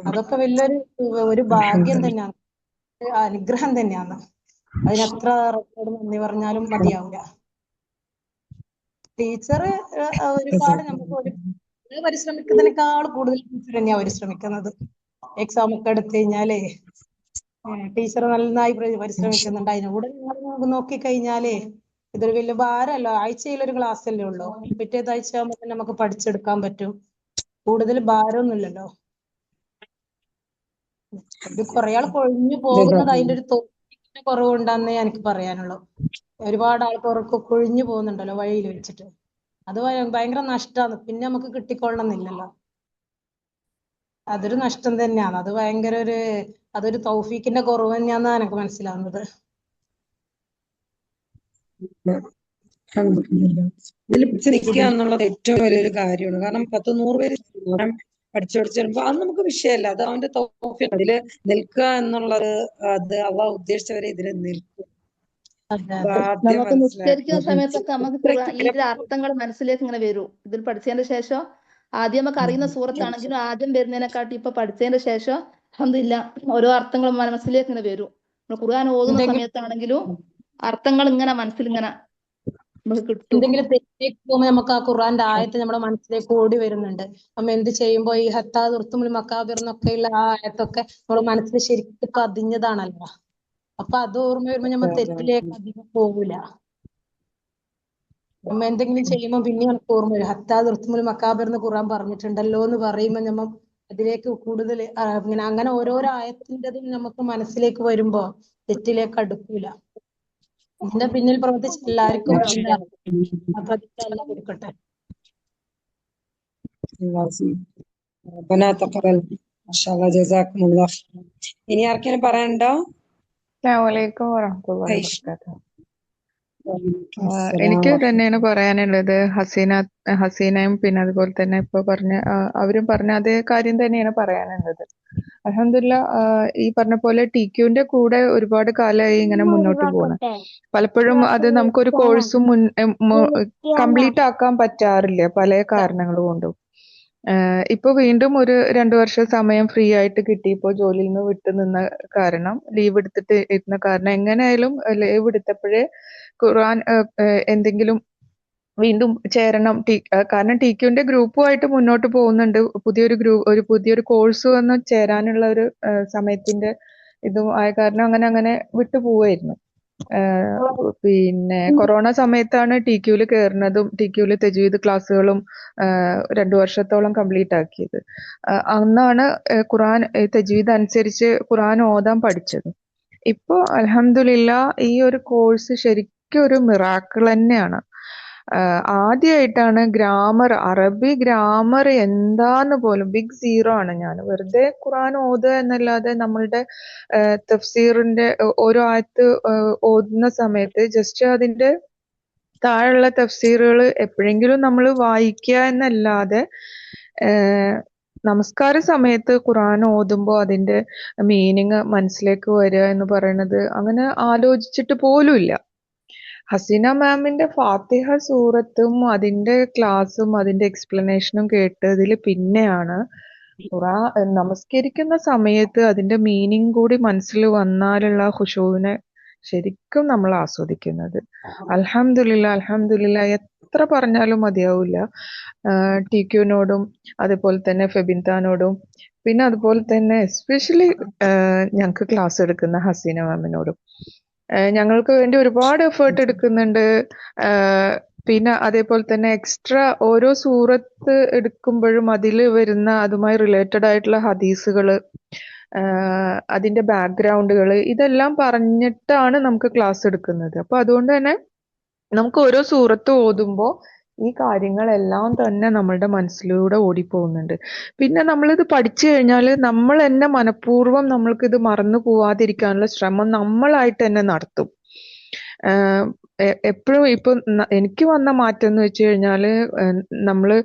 അതൊക്കെ വലിയൊരു ഭാഗ്യം തന്നെയാണ്, അനുഗ്രഹം തന്നെയാണ്. അതിനത്ര റെക്കോർഡ് നന്ദി പറഞ്ഞാലും മതിയാവില്ല. ടീച്ചർ ഒരുപാട് നമുക്ക് പരിശ്രമിക്കുന്നതിനേക്കാൾ കൂടുതൽ ടീച്ചർ തന്നെയാ പരിശ്രമിക്കുന്നത്. എക്സാം ഒക്കെ എടുത്തു കഴിഞ്ഞാലേ ടീച്ചർ നന്നായി പരിശ്രമിക്കുന്നുണ്ട്. അതിനുകൂടെ നിങ്ങൾ നോക്കി കഴിഞ്ഞാലേ ഇതൊരു വലിയ ഭാരമല്ല. ആഴ്ചയിലൊരു ക്ലാസ് അല്ലേ ഉള്ളൂ. പിറ്റേത് ആഴ്ച ആകുമ്പോൾ തന്നെ നമുക്ക് പഠിച്ചെടുക്കാൻ പറ്റും. കൂടുതൽ ഭാരമൊന്നുമില്ലല്ലോ. ഇത് കുറെ ആൾ കൊഴിഞ്ഞു പോകുന്നത് അതിന്റെ ഒരു തോന്നിന്റെ കുറവുണ്ടെന്നേ എനിക്ക് പറയാനുള്ളൂ. ഒരുപാട് ആൾക്കാർക്ക് കൊഴിഞ്ഞു പോകുന്നുണ്ടല്ലോ വഴിയിൽ വെച്ചിട്ട്. അത് ഭയങ്കര നഷ്ടമാണ്. പിന്നെ നമുക്ക് കിട്ടിക്കൊള്ളണമെന്നില്ലല്ലോ. അതൊരു നഷ്ടം തന്നെയാണ്. അത് ഭയങ്കര അതൊരു തൗഫീക്കിന്റെ കുറവ് തന്നെയാണെന്നാണ് എനിക്ക് മനസ്സിലാവുന്നത്. ഇതിൽ പിടിച്ച് നിൽക്കുക എന്നുള്ളത് ഏറ്റവും വലിയൊരു കാര്യമാണ്. കാരണം 10-100 പേര് പഠിച്ചു വരുമ്പോ അത് നമുക്ക് വിഷയമല്ല. അത് അവന്റെ തൗഫീഖ്. അതില് നിൽക്കുക എന്നുള്ളത് അത് അള്ളാഹ് ഉദ്ദേശിച്ചവരെ ഇതിൽ നിൽക്കും. നമുക്ക് നിസ്കരിക്കുന്ന സമയത്തൊക്കെ നമുക്ക് ഇതിന്റെ അർത്ഥങ്ങൾ മനസ്സിലേക്ക് ഇങ്ങനെ വരും. ഇതിൽ പഠിച്ചതിന് ശേഷം ആദ്യം നമുക്ക് അറിയുന്ന സൂറത്താണെങ്കിലും ആദ്യം വരുന്നതിനെക്കാട്ടി ഇപ്പൊ പഠിച്ചതിന് ശേഷം അൽഹംദുലില്ലാ ഓരോ അർത്ഥങ്ങളും മനസ്സിലേക്ക് ഇങ്ങനെ വരും. ഖുർആൻ ഓതുന്ന സമയത്താണെങ്കിലും അർത്ഥങ്ങൾ ഇങ്ങനെ മനസ്സിൽ ഇങ്ങനെ നമുക്ക് കിട്ടും. എന്തെങ്കിലും തെറ്റിലേക്ക് പോകുമ്പോൾ നമുക്ക് ആ ഖുർആന്റെ ആയത്ത് നമ്മുടെ മനസ്സിലേക്ക് ഓടി വരുന്നുണ്ട്. നമ്മ എന്ത് ചെയ്യുമ്പോ ഈ ഹത്താ തുർത്തുമുൽ മക്കാബിർ എന്നൊക്കെയുള്ള ആ ആയത്തൊക്കെ നമ്മുടെ മനസ്സിൽ ശരിക്കും പതിഞ്ഞതാണല്ലോ. അപ്പൊ അത് ഓർമ്മ വരുമ്പോ നമ്മൾ തെറ്റിലേക്ക് അധികം പോകൂല. നമ്മ എന്തെങ്കിലും ചെയ്യുമ്പോൾ പിന്നെ നമുക്ക് ഓർമ്മ വരും. ഹത്താ തുർത്തുമുൽ മക്കാബിർ എന്ന് ഖുർആൻ പറഞ്ഞിട്ടുണ്ടല്ലോ എന്ന് പറയുമ്പോൾ നമ്മൾ അതിലേക്ക് കൂടുതൽ അങ്ങനെ ഓരോരോ ആയത്തിൻ്റെതും നമുക്ക് മനസ്സിലേക്ക് വരുമ്പോ തെറ്റിലേക്ക് അടുക്കൂല. ഇതിന്റെ പിന്നിൽ പ്രവർത്തിച്ച എല്ലാവർക്കും പ്രതിഫലം കൊടുക്കട്ടെ. ഇനി ആർക്കെങ്കിലും പറയാനുണ്ടോ? അസ്സലാമലൈക്കും വറഹ്മത്തുള്ളാഹി വബറകാതുഹു. എനിക്ക് തന്നെയാണ് പറയാനുള്ളത്. ഹസീനയും പിന്നെ അതുപോലെ തന്നെ ഇപ്പൊ അവരും പറഞ്ഞ അതേ കാര്യം തന്നെയാണ് പറയാനുള്ളത്. അൽഹംദുലില്ലാ ഈ പറഞ്ഞ പോലെ ടിക്യുവിന്റെ കൂടെ ഒരുപാട് കാലമായി ഇങ്ങനെ മുന്നോട്ട് പോകുന്നു. പലപ്പോഴും അത് നമുക്കൊരു കോഴ്സും കംപ്ലീറ്റ് ആക്കാൻ പറ്റാറില്ല പല കാരണങ്ങൾ കൊണ്ടും. ഇപ്പൊ വീണ്ടും ഒരു 2 വർഷം സമയം ഫ്രീ ആയിട്ട് കിട്ടിയപ്പോ ജോലിയിൽ നിന്ന് വിട്ടു നിന്ന കാരണം, ലീവ് എടുത്തിട്ട് ഇരുന്ന കാരണം, എങ്ങനെയായാലും ലീവ് എടുത്തപ്പോഴേ ഖുർആൻ എന്തെങ്കിലും വീണ്ടും ചേരണം. കാരണം ടിക്യുവിന്റെ ഗ്രൂപ്പുമായിട്ട് മുന്നോട്ട് പോകുന്നുണ്ട്. പുതിയൊരു കോഴ്സ് വന്ന് ചേരാനുള്ള ഒരു സമയത്തിന്റെ ഇതും ആയ കാരണം അങ്ങനെ വിട്ടു പോവായിരുന്നു. പിന്നെ കൊറോണ സമയത്താണ് ടിക്യുവിൽ കയറുന്നതും ടിക്യുവിൽ തജ്വീദ് ക്ലാസ്സുകളും 2 വർഷത്തോളം കംപ്ലീറ്റ് ആക്കിയത്. അന്നാണ് ഖുർആൻ തജ്വീദ് അനുസരിച്ച് ഖുർആൻ ഓതാൻ പഠിച്ചത്. ഇപ്പൊ അൽഹംദുലില്ലാ ഈ ഒരു കോഴ്സ് ശരിക്കും ഒരു മിറാക്കിൾ തന്നെയാണ്. ആദ്യമായിട്ടാണ് അറബി ഗ്രാമർ എന്താന്ന് പോലും ബിഗ് സീറോ ആണ്. ഞാൻ വെറുതെ ഖുർആൻ ഓതുക എന്നല്ലാതെ നമ്മളുടെ തഫ്സീറിന്റെ ഓരോ ആയത്ത് ഓതുന്ന സമയത്ത് ജസ്റ്റ് അതിന്റെ താഴെയുള്ള തഫ്സീറുകൾ എപ്പോഴെങ്കിലും നമ്മൾ വായിക്കുക എന്നല്ലാതെ നമസ്കാര സമയത്ത് ഖുർആൻ ഓതുമ്പോൾ അതിന്റെ മീനിങ് മനസ്സിലേക്ക് വരിക എന്ന് പറയുന്നത് അങ്ങനെ ആലോചിച്ചിട്ട് പോലുമില്ല. ഹസീന മാമിന്റെ ഫാത്തിഹ സൂറത്തും അതിന്റെ ക്ലാസ്സും അതിന്റെ എക്സ്പ്ലനേഷനും കേട്ടതിൽ പിന്നെയാണ് നമസ്കരിക്കുന്ന സമയത്ത് അതിന്റെ മീനിങ് കൂടി മനസ്സിൽ വന്നാലുള്ള ഖുശൂവിനെ ശരിക്കും നമ്മൾ ആസ്വദിക്കുന്നത്. അൽഹംദുലില്ലാ എത്ര പറഞ്ഞാലും മതിയാവില്ല. ടിക്യുനോടും അതുപോലെ തന്നെ ഫെബിൻതാനോടും പിന്നെ അതുപോലെ തന്നെ എസ്പെഷ്യലി ഞങ്ങൾക്ക് ക്ലാസ് എടുക്കുന്ന ഹസീന മാമിനോടും ഞങ്ങൾക്ക് വേണ്ടി ഒരുപാട് എഫേർട്ട് എടുക്കുന്നുണ്ട്. പിന്നെ അതേപോലെ തന്നെ എക്സ്ട്രാ ഓരോ സൂറത്ത് എടുക്കുമ്പോഴും അതിൽ വരുന്ന അതുമായി റിലേറ്റഡ് ആയിട്ടുള്ള ഹദീസുകള്, അതിന്റെ ബാക്ക്ഗ്രൗണ്ടുകൾ ഇതെല്ലാം പറഞ്ഞിട്ടാണ് നമുക്ക് ക്ലാസ് എടുക്കുന്നത്. അപ്പൊ അതുകൊണ്ട് തന്നെ നമുക്ക് ഓരോ സൂറത്ത് ഓതുമ്പോൾ ഈ കാര്യങ്ങളെല്ലാം തന്നെ നമ്മളുടെ മനസ്സിലൂടെ ഓടിപ്പോകുന്നുണ്ട്. പിന്നെ നമ്മളിത് പഠിച്ചു കഴിഞ്ഞാൽ നമ്മൾ തന്നെ മനഃപൂർവ്വം നമ്മൾക്കിത് മറന്നു പോവാതിരിക്കാനുള്ള ശ്രമം നമ്മളായിട്ട് തന്നെ നടത്തും. എപ്പോഴും ഇപ്പൊ എനിക്ക് വന്ന മാറ്റം എന്ന് വെച്ച് കഴിഞ്ഞാല് നമ്മള്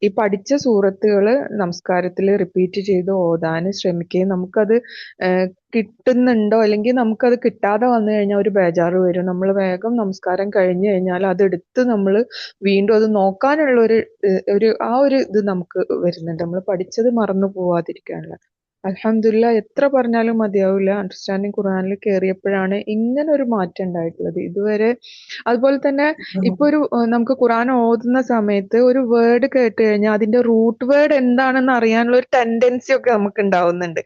ഈ പഠിച്ച സൂറത്തുകള് നമസ്കാരത്തിൽ റിപ്പീറ്റ് ചെയ്ത് ഓതാൻ ശ്രമിക്കുകയും നമുക്കത് കിട്ടുന്നുണ്ടോ അല്ലെങ്കിൽ നമുക്കത് കിട്ടാതെ വന്നു കഴിഞ്ഞാൽ ഒരു ബേജാറ് വരും. നമ്മൾ വേഗം നമസ്കാരം കഴിഞ്ഞു കഴിഞ്ഞാൽ അതെടുത്ത് നമ്മൾ വീണ്ടും അത് നോക്കാനുള്ള ഒരു ഇത് നമുക്ക് വരുന്നുണ്ട്. നമ്മൾ പഠിച്ചത് മറന്നു പോവാതിരിക്കാനുള്ള. അൽഹംദുലില്ലാ എത്ര പറഞ്ഞാലും മതിയാവില്ല. അണ്ടർസ്റ്റാൻഡിങ് ഖുർആനിൽ കയറിയപ്പോഴാണ് ഇങ്ങനെ ഒരു മാറ്റം ഉണ്ടായിട്ടുള്ളത്. ഇതുവരെ അതുപോലെ തന്നെ ഇപ്പൊ നമുക്ക് ഖുർആൻ ഓതുന്ന സമയത്ത് ഒരു വേർഡ് കേട്ട് കഴിഞ്ഞാൽ അതിന്റെ റൂട്ട് വേർഡ് എന്താണെന്ന് അറിയാനുള്ള ഒരു ടെൻഡൻസി ഒക്കെ നമുക്ക് ഉണ്ടാവുന്നുണ്ട്.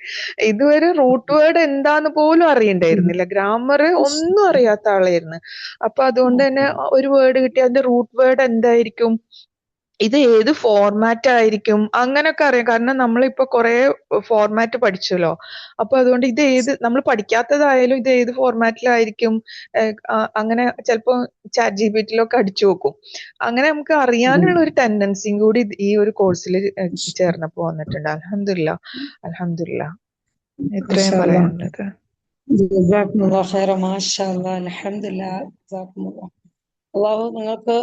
ഇതുവരെ റൂട്ട് വേർഡ് എന്താന്ന് പോലും അറിയണ്ടായിരുന്നില്ല. ഗ്രാമർ ഒന്നും അറിയാത്ത ആളായിരുന്നു. അപ്പൊ അതുകൊണ്ട് തന്നെ ഒരു വേർഡ് കിട്ടി അതിന്റെ റൂട്ട് വേർഡ് എന്തായിരിക്കും, ഇത് ഏത് ഫോർമാറ്റ് ആയിരിക്കും, അങ്ങനൊക്കെ അറിയാം. കാരണം നമ്മളിപ്പോ കുറെ ഫോർമാറ്റ് പഠിച്ചല്ലോ. അപ്പൊ അതുകൊണ്ട് ഇത് നമ്മൾ പഠിക്കാത്തതായാലും ഇത് ഏത് ഫോർമാറ്റിലായിരിക്കും, അങ്ങനെ ചിലപ്പോ ചാറ്റ് ജിപിടിയിലൊക്കെ അടിച്ചു നോക്കും. അങ്ങനെ നമുക്ക് അറിയാനുള്ള ഒരു ടെൻഡൻസിയും കൂടി ഈ ഒരു കോഴ്സിൽ ചേർന്നപ്പോ വന്നിട്ടുണ്ട്. അൽഹംദുലില്ലാ ഇത്രയും പറയാനുള്ളത്. ജസാക്കുമുല്ലാഹ് ഖൈറ. മാഷാ അല്ലാഹ്. അൽഹംദുലില്ലാ. ജസാക്കുമുല്ലാഹ്. അള്ളാഹു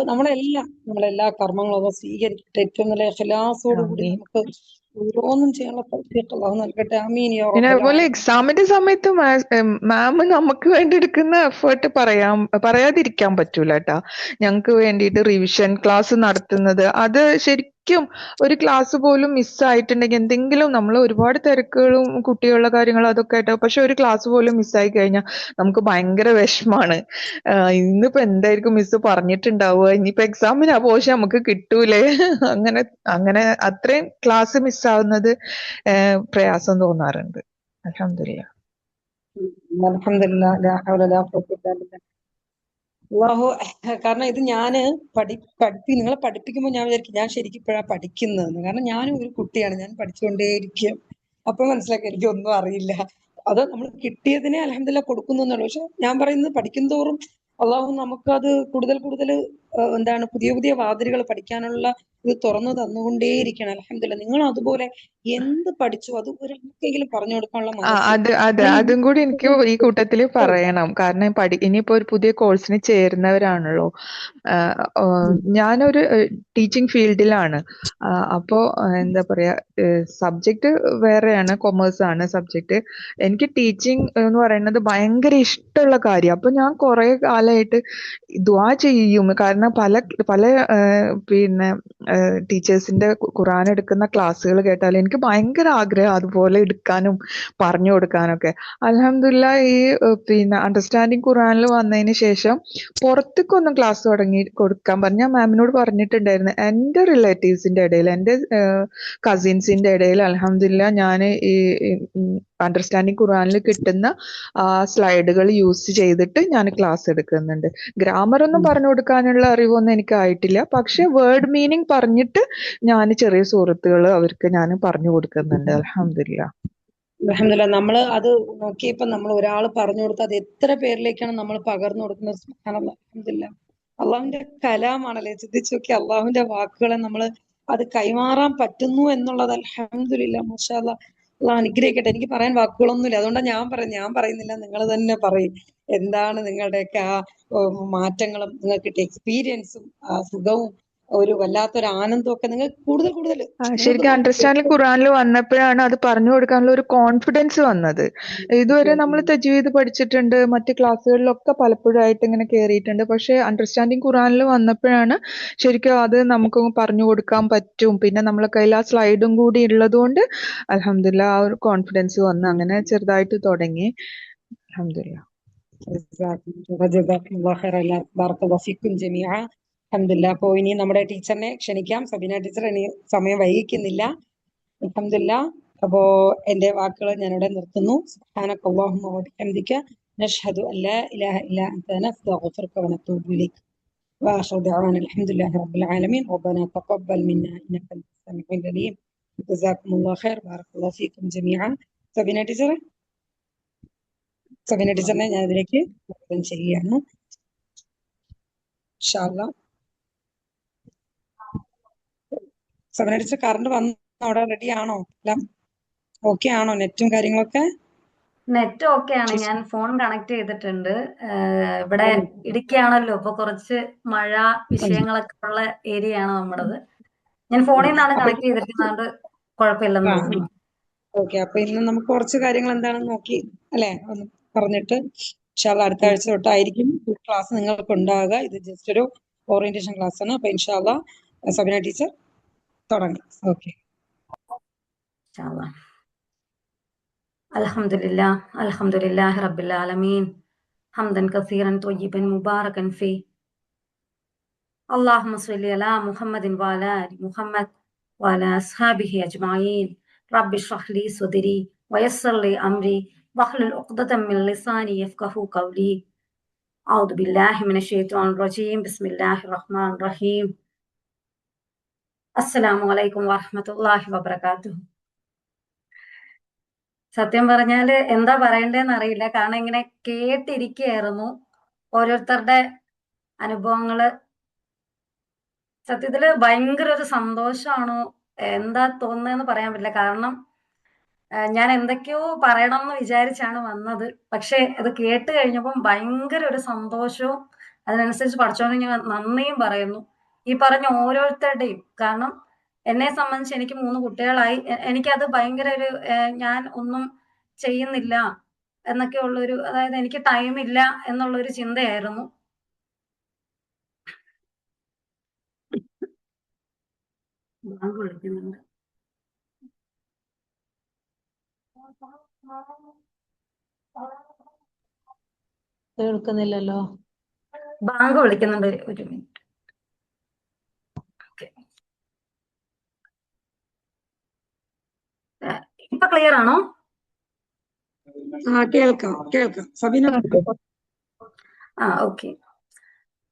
നമ്മളെല്ലാ കർമ്മങ്ങളും സ്വീകരിക്കട്ടെ. ഏറ്റവും നല്ല ഇഖ്ലാസോട് കൂടി ആമീൻ. നമുക്ക് ഓരോന്നും ചെയ്യാനുള്ള തൗഫീഖ് അള്ളാഹു നൽകട്ടെ. ആമീൻ യാ പിന്നെ റബ്ബൽ അതുപോലെ ആലമീൻ. എക്സാമിന്റെ സമയത്ത് മാം നമുക്ക് വേണ്ടി എടുക്കുന്ന എഫേർട്ട് പറയാതിരിക്കാൻ പറ്റൂല കേട്ടാ. ഞങ്ങൾക്ക് വേണ്ടിയിട്ട് റിവിഷൻ ക്ലാസ് നടത്തുന്നത്, അത് ശരിക്കും ഒരു ക്ലാസ് പോലും മിസ്സായിട്ടുണ്ടെങ്കിൽ എന്തെങ്കിലും നമ്മൾ ഒരുപാട് തിരക്കുകളും കുട്ടികളുടെ കാര്യങ്ങളും അതൊക്കെ ആയിട്ട്, പക്ഷെ ഒരു ക്ലാസ് പോലും മിസ്സായി കഴിഞ്ഞാൽ നമുക്ക് ഭയങ്കര വിഷമാണ്. ഇന്നിപ്പോ എന്തായിരിക്കും മിസ് പറഞ്ഞിട്ടുണ്ടാവുക, ഇനിയിപ്പോ എക്സാമിന് ആ പോഷൻ നമുക്ക് കിട്ടൂലേ, അങ്ങനെ അത്രയും ക്ലാസ് മിസ്സാവുന്നത് പ്രയാസം തോന്നാറുണ്ട്. അൽഹംദുലില്ലാ. അൽഹംദുലില്ലാ. ലാ ഹൗല വലാ ഖുവത ഇല്ലാ ബില്ലാഹ്. അള്ളാഹു കാരണം ഇത് ഞാന് നിങ്ങളെ പഠിപ്പിക്കുമ്പോൾ ഞാൻ വിചാരിക്കും ഞാൻ ശരിക്കും ഇപ്പോഴാ പഠിക്കുന്നതെന്ന്. കാരണം ഞാനും ഒരു കുട്ടിയാണ്, ഞാൻ പഠിച്ചുകൊണ്ടേയിരിക്കും. അപ്പൊ മനസ്സിലാക്കി എനിക്ക് ഒന്നും അറിയില്ല. അത് നമ്മൾ കിട്ടിയതിനെ അൽഹംദുലില്ലാ കൊടുക്കുന്നു എന്നുള്ളൂ. പക്ഷെ ഞാൻ പറയുന്നത് പഠിക്കും തോറും അള്ളാഹു നമുക്കത് കൂടുതൽ എന്താണ് പുതിയ പുതിയ വാതിലുകൾ പഠിക്കാനുള്ള ഇത് തുറന്നു തന്നുകൊണ്ടേയിരിക്കണം. അൽഹംദുലില്ലാ. നിങ്ങൾ അതുപോലെ എന്ത് പഠിച്ചു അത് ഒരാൾക്കെങ്കിലും പറഞ്ഞു കൊടുക്കാനുള്ള മനസ്സ് അതും കൂടി എനിക്ക് ഈ കൂട്ടത്തില് പറയണം. കാരണം ഇനിയിപ്പോ ഒരു പുതിയ കോഴ്സിന് ചേരുന്നവരാണല്ലോ. ഞാനൊരു ടീച്ചിങ് ഫീൽഡിലാണ്. അപ്പോ എന്താ പറയാ, സബ്ജക്ട് വേറെയാണ്, കൊമേഴ്സ് ആണ് സബ്ജക്ട്. എനിക്ക് ടീച്ചിങ് എന്ന് പറയുന്നത് ഭയങ്കര ഇഷ്ടമുള്ള കാര്യം. അപ്പൊ ഞാൻ കുറെ കാലമായിട്ട് ദുആ ചെയ്യും. കാരണം പല പിന്നെ ടീച്ചേഴ്സിന്റെ ഖുർആൻ എടുക്കുന്ന ക്ലാസ്സുകൾ കേട്ടാൽ എനിക്ക് ഭയങ്കര ആഗ്രഹം അതുപോലെ എടുക്കാനും പറഞ്ഞു കൊടുക്കാനൊക്കെ. അൽഹംദുലില്ലാ ഈ പിന്നെ അണ്ടർസ്റ്റാൻഡിങ് ഖുർആനിൽ വന്നതിന് ശേഷം പുറത്തേക്കൊന്നും ക്ലാസ് കൊടുക്കാൻ പറഞ്ഞ ഞാൻ മാമിനോട് പറഞ്ഞിട്ടുണ്ടായിരുന്നു. എൻ്റെ റിലേറ്റീവ്സിന്റെ ഇടയിൽ, എൻ്റെ കസിൻസിന്റെ ഇടയിൽ അൽഹംദുലില്ലാ ഞാൻ ഈ അണ്ടർസ്റ്റാൻഡിങ് ഖുർആനിൽ കിട്ടുന്ന സ്ലൈഡുകൾ യൂസ് ചെയ്തിട്ട് ഞാൻ ക്ലാസ് എടുക്കുന്നുണ്ട്. ഗ്രാമർ ഒന്നും പറഞ്ഞു കൊടുക്കാനുള്ള അറിവൊന്നും എനിക്ക് ആയിട്ടില്ല. പക്ഷെ വേർഡ് മീനിങ് പറഞ്ഞിട്ട് ഞാൻ ചെറിയ സൂറത്തുകൾ അവർക്ക് ഞാൻ പറഞ്ഞു കൊടുക്കുന്നുണ്ട്. അൽഹംദുലില്ലാ. അൽഹംദുലില്ലാ. നമ്മള് അത് നോക്കിയപ്പോ നമ്മൾ ഒരാൾ പറഞ്ഞു കൊടുത്ത് അത് എത്ര പേരിലേക്കാണ് നമ്മൾ പകർന്നു കൊടുക്കുന്നത്. സുബ്ഹാനല്ലാഹ്. അൽഹംദുലില്ലാ. അള്ളാഹുവിന്റെ കലാമാണല്ലേ. ചിന്തിച്ചു നോക്കി അള്ളാഹുവിന്റെ വാക്കുകളെ നമ്മൾ അത് കൈമാറാൻ പറ്റുന്നു എന്നുള്ളത് അൽഹംദുലില്ലാ. മാഷാ അല്ലാഹ്. അള്ളാഹു അനുഗ്രഹിക്കട്ടെ. എനിക്ക് പറയാൻ വാക്കുകളൊന്നുമില്ല. അതുകൊണ്ടാണ് ഞാൻ പറയുന്നില്ല, നിങ്ങൾ തന്നെ പറയും. എന്താണ് നിങ്ങളുടെയൊക്കെ ആ മാറ്റങ്ങളും നിങ്ങൾക്ക് കിട്ടിയ എക്സ്പീരിയൻസും സുഖവും ഒരു വല്ലാത്തൊരു ആനന്ദമൊക്കെ നിങ്ങൾക്ക് കൂടുതൽ കൂടുതൽ നിങ്ങൾക്ക് ശരിക്കും നോക്കി അണ്ടർസ്റ്റാൻഡിങ് ഖുറാനിൽ വന്നപ്പോഴാണ് അത് പറഞ്ഞു കൊടുക്കാനുള്ള ഒരു കോൺഫിഡൻസ് വന്നത്. ഇതുവരെ നമ്മൾ തജ്വീദ് പഠിച്ചിട്ടുണ്ട്, മറ്റ് ക്ലാസ്സുകളിലൊക്കെ പലപ്പോഴായിട്ട് ഇങ്ങനെ കയറിയിട്ടുണ്ട്. പക്ഷെ അണ്ടർസ്റ്റാൻഡിങ് ഖുറാനിൽ വന്നപ്പോഴാണ് ശരിക്കും അത് നമുക്ക് പറഞ്ഞു കൊടുക്കാൻ പറ്റും. പിന്നെ നമ്മളെ കയ്യിൽ ആ സ്ലൈഡും കൂടി ഉള്ളതുകൊണ്ട് അൽഹംദുലില്ലാ ആ ഒരു കോൺഫിഡൻസ് വന്ന് അങ്ങനെ ചെറുതായിട്ട് തുടങ്ങി. അൽഹംദുലില്ലാ. അൽഹംദുലില്ലാ. അപ്പോ ഇനി നമ്മുടെ ടീച്ചറിനെ ക്ഷണിക്കാം. സബീന ടീച്ചർ ഇനി സമയം വൈകിക്കുന്നില്ല. അൽഹംദുലില്ലാ. അപ്പോ എന്റെ വാക്കുകൾ ഞാനിവിടെ നിർത്തുന്നു. സുബ്ഹാനക അല്ലാഹുമ്മ വബിഹംദിക നശ്ഹദു അല്ലാ ഇലാഹ ഇല്ലാ അൻത നസ്തഗ്ഫിറുക വനതൂബു ഇലൈക്. وآخر دعوانا الحمد لله رب العالمين. ربنا تقبل منا إنك أنت السميع العليم. جزاكم الله خير. بارك الله فيكم جميعا. സബീന ടീച്ചറിനെ ഞാൻ ഇതിലേക്ക് സ്വാഗതം ചെയ്യുകയാണ്. ഇൻഷാ അല്ലാഹ്. സബീന ടീച്ചർ കറണ്ട് വന്നു അവിടെ റെഡി ആണോ? എല്ലാം ഓക്കെ ആണോ? നെറ്റും കാര്യങ്ങളൊക്കെ? നെറ്റ് ഓക്കെയാണ്. ഞാൻ ഫോൺ കണക്ട് ചെയ്തിട്ടുണ്ട്. ഇവിടെ ഇടുക്കിയാണല്ലോ, അപ്പൊ കുറച്ച് മഴ വിഷയങ്ങളൊക്കെ ഉള്ള ഏരിയ ആണ് നമ്മുടേത്. ഞാൻ ഫോണിൽ നിന്നാണ് കണക്ട് ചെയ്തിരിക്കുന്നത്, കുഴപ്പമില്ലെന്ന് തോന്നുന്നു. ഓക്കെ. അപ്പൊ ഇന്ന് നമുക്ക് കുറച്ച് കാര്യങ്ങൾ എന്താണെന്ന് നോക്കി അല്ലെ ഒന്ന് പറഞ്ഞിട്ട് ഇൻഷാ അല്ലാഹ് അടുത്ത ആഴ്ച തൊട്ടായിരിക്കും ക്ലാസ് നിങ്ങൾക്ക് ഉണ്ടാകുക. ഇത് ജസ്റ്റ് ഒരു ഓറിയന്റേഷൻ ക്ലാസ് ആണ്. അപ്പൊ ഇൻഷാ അല്ലാഹ് സബീന ടീച്ചർ തുടങ്ങി. ഓക്കെ. അൽഹംദുലില്ലാ അൽഹംദുലില്ലാഹി റബ്ബിൽ ആലമീൻ ഹംദൻ കസീറൻ ത്വയ്യിബൻ മുബാറകൻ ഫീ. اللهم صل على محمد وعلى آل محمد وعلى أصحابه أجمعين. رب اشرح لي صدري ويسر لي أمري واحلل عقدة من لساني يفقهوا قولي. أعوذ بالله من الشيطان الرجيم. بسم الله الرحمن الرحيم. അസ്സലാമു അലൈക്കും വറഹ്മത്തുള്ളാഹി വബറകാതുഹു. സത്യം പറഞ്ഞാല് എന്താ പറയണ്ടേന്ന് അറിയില്ല. കാരണം ഇങ്ങനെ കേട്ടിരിക്കുകയായിരുന്നു ഓരോരുത്തരുടെ അനുഭവങ്ങള്. സത്യത്തില് ഭയങ്കര ഒരു സന്തോഷമാണോ എന്താ തോന്നുന്നതെന്ന് പറയാൻ പറ്റില്ല. കാരണം ഞാൻ എന്തൊക്കെയോ പറയണം എന്ന് വിചാരിച്ചാണ് വന്നത്. പക്ഷെ അത് കേട്ട് കഴിഞ്ഞപ്പം ഭയങ്കര ഒരു സന്തോഷവും അതിനനുസരിച്ച് പഠിച്ചോണ്ട് ഞാൻ നന്ദിയും പറയുന്നു ഈ പറഞ്ഞ ഓരോരുത്തരുടെയും. കാരണം എന്നെ സംബന്ധിച്ച് എനിക്ക് 3 കുട്ടികളായി. എനിക്കത് ഭയങ്കര ഒരു ഞാൻ ഒന്നും ചെയ്യുന്നില്ല എന്നൊക്കെ ഉള്ളൊരു, അതായത് എനിക്ക് ടൈമില്ല എന്നുള്ളൊരു ചിന്തയായിരുന്നു. വിളിക്കുന്നുണ്ട്. കേൾക്കുന്നില്ലല്ലോ. ബാങ്ക് വിളിക്കുന്നുണ്ട്. ഒരു മിനിറ്റ്. ഇപ്പൊ ക്ലിയർ ആണോ? കേൾക്കാം സബീന. ഓക്കെ.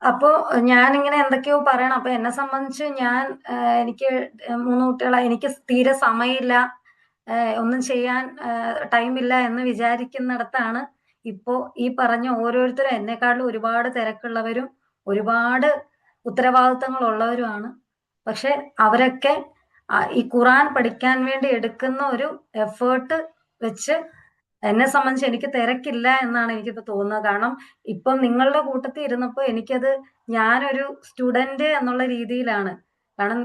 അപ്പോ ഞാനിങ്ങനെ എന്തൊക്കെയോ പറയണം. അപ്പൊ എന്നെ സംബന്ധിച്ച് എനിക്ക് 3 കുട്ടികളായി. എനിക്ക് തീരെ സമയമില്ല, ഒന്നും ചെയ്യാൻ ടൈമില്ല എന്ന് വിചാരിക്കുന്നിടത്താണ് ഇപ്പോ ഈ പറഞ്ഞ ഓരോരുത്തരും എന്നെക്കാളും ഒരുപാട് തിരക്കുള്ളവരും ഒരുപാട് ഉത്തരവാദിത്തങ്ങൾ ഉള്ളവരുമാണ്. പക്ഷെ അവരൊക്കെ ഈ ഖുറാൻ പഠിക്കാൻ വേണ്ടി എടുക്കുന്ന ഒരു എഫേർട്ട് വെച്ച് എന്നെ സംബന്ധിച്ച് എനിക്ക് തിരക്കില്ല എന്നാണ് എനിക്കിപ്പോ തോന്നുന്നത്. കാരണം ഇപ്പം നിങ്ങളുടെ കൂട്ടത്തിൽ ഇരുന്നപ്പോ എനിക്കത് ഞാനൊരു സ്റ്റുഡന്റ് എന്നുള്ള രീതിയിലാണ്. കാരണം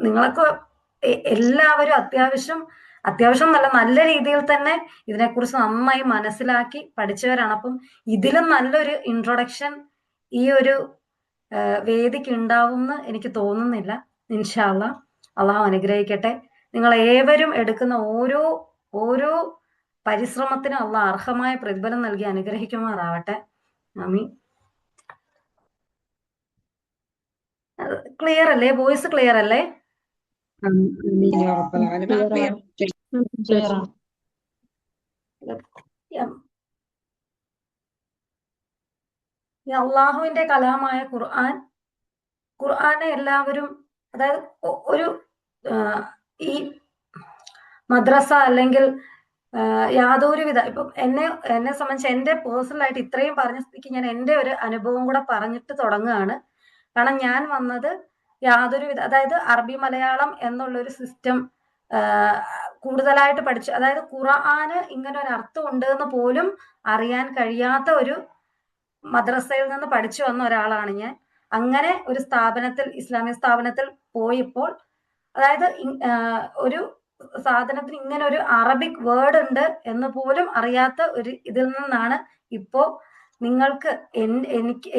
നിങ്ങളൊക്കെ എല്ലാവരും അത്യാവശ്യം നല്ല രീതിയിൽ തന്നെ ഇതിനെക്കുറിച്ച് നന്നായി മനസ്സിലാക്കി പഠിച്ചവരാണ്. അപ്പം ഇതിലും നല്ലൊരു ഇൻട്രൊഡക്ഷൻ ഈ ഒരു വേദിക്ക് ഉണ്ടാവുമെന്ന് എനിക്ക് തോന്നുന്നില്ല. ഇൻഷാ അല്ലാഹ് അള്ളാഹു അനുഗ്രഹിക്കട്ടെ. നിങ്ങൾ ഏവരും എടുക്കുന്ന ഓരോ പരിശ്രമത്തിനും അള്ളാഹ് അർഹമായ പ്രതിഫലം നൽകി അനുഗ്രഹിക്കുമാറാവട്ടെ. ആമീൻ. ക്ലിയർ അല്ലേ? വോയിസ് ക്ലിയർ അല്ലേ? അള്ളാഹുവിന്റെ കലാമായ ഖുർആനെ എല്ലാവരും, അതായത് ഒരു ഈ മദ്രസ അല്ലെങ്കിൽ യാതൊരുവിധ, ഇപ്പം എന്നെ സംബന്ധിച്ച് എന്റെ പേഴ്സണലായിട്ട് ഇത്രയും പറഞ്ഞ സ്ഥിതിക്ക് ഞാൻ എന്റെ ഒരു അനുഭവം കൂടെ പറഞ്ഞിട്ട് തുടങ്ങുകയാണ്. കാരണം ഞാൻ വന്നത് യാതൊരുവിധ, അതായത് അറബി മലയാളം എന്നുള്ളൊരു സിസ്റ്റം കൂടുതലായിട്ട് പഠിച്ചു, അതായത് ഖുർആന് ഇങ്ങനെ ഒരു അർത്ഥം ഉണ്ട് എന്ന് പോലും അറിയാൻ കഴിയാത്ത ഒരു മദ്രസയിൽ നിന്ന് പഠിച്ചു വന്ന ഒരാളാണ് ഞാൻ. അങ്ങനെ ഒരു സ്ഥാപനത്തിൽ, ഇസ്ലാമിക സ്ഥാപനത്തിൽ പോയപ്പോൾ, അതായത് ഒരു സാധനത്തിന് ഇങ്ങനെ ഒരു അറബിക് വേർഡ് ഉണ്ട് എന്ന് പോലും അറിയാത്ത ഒരു ഇതിൽ നിന്നാണ് ഇപ്പോ നിങ്ങൾക്ക്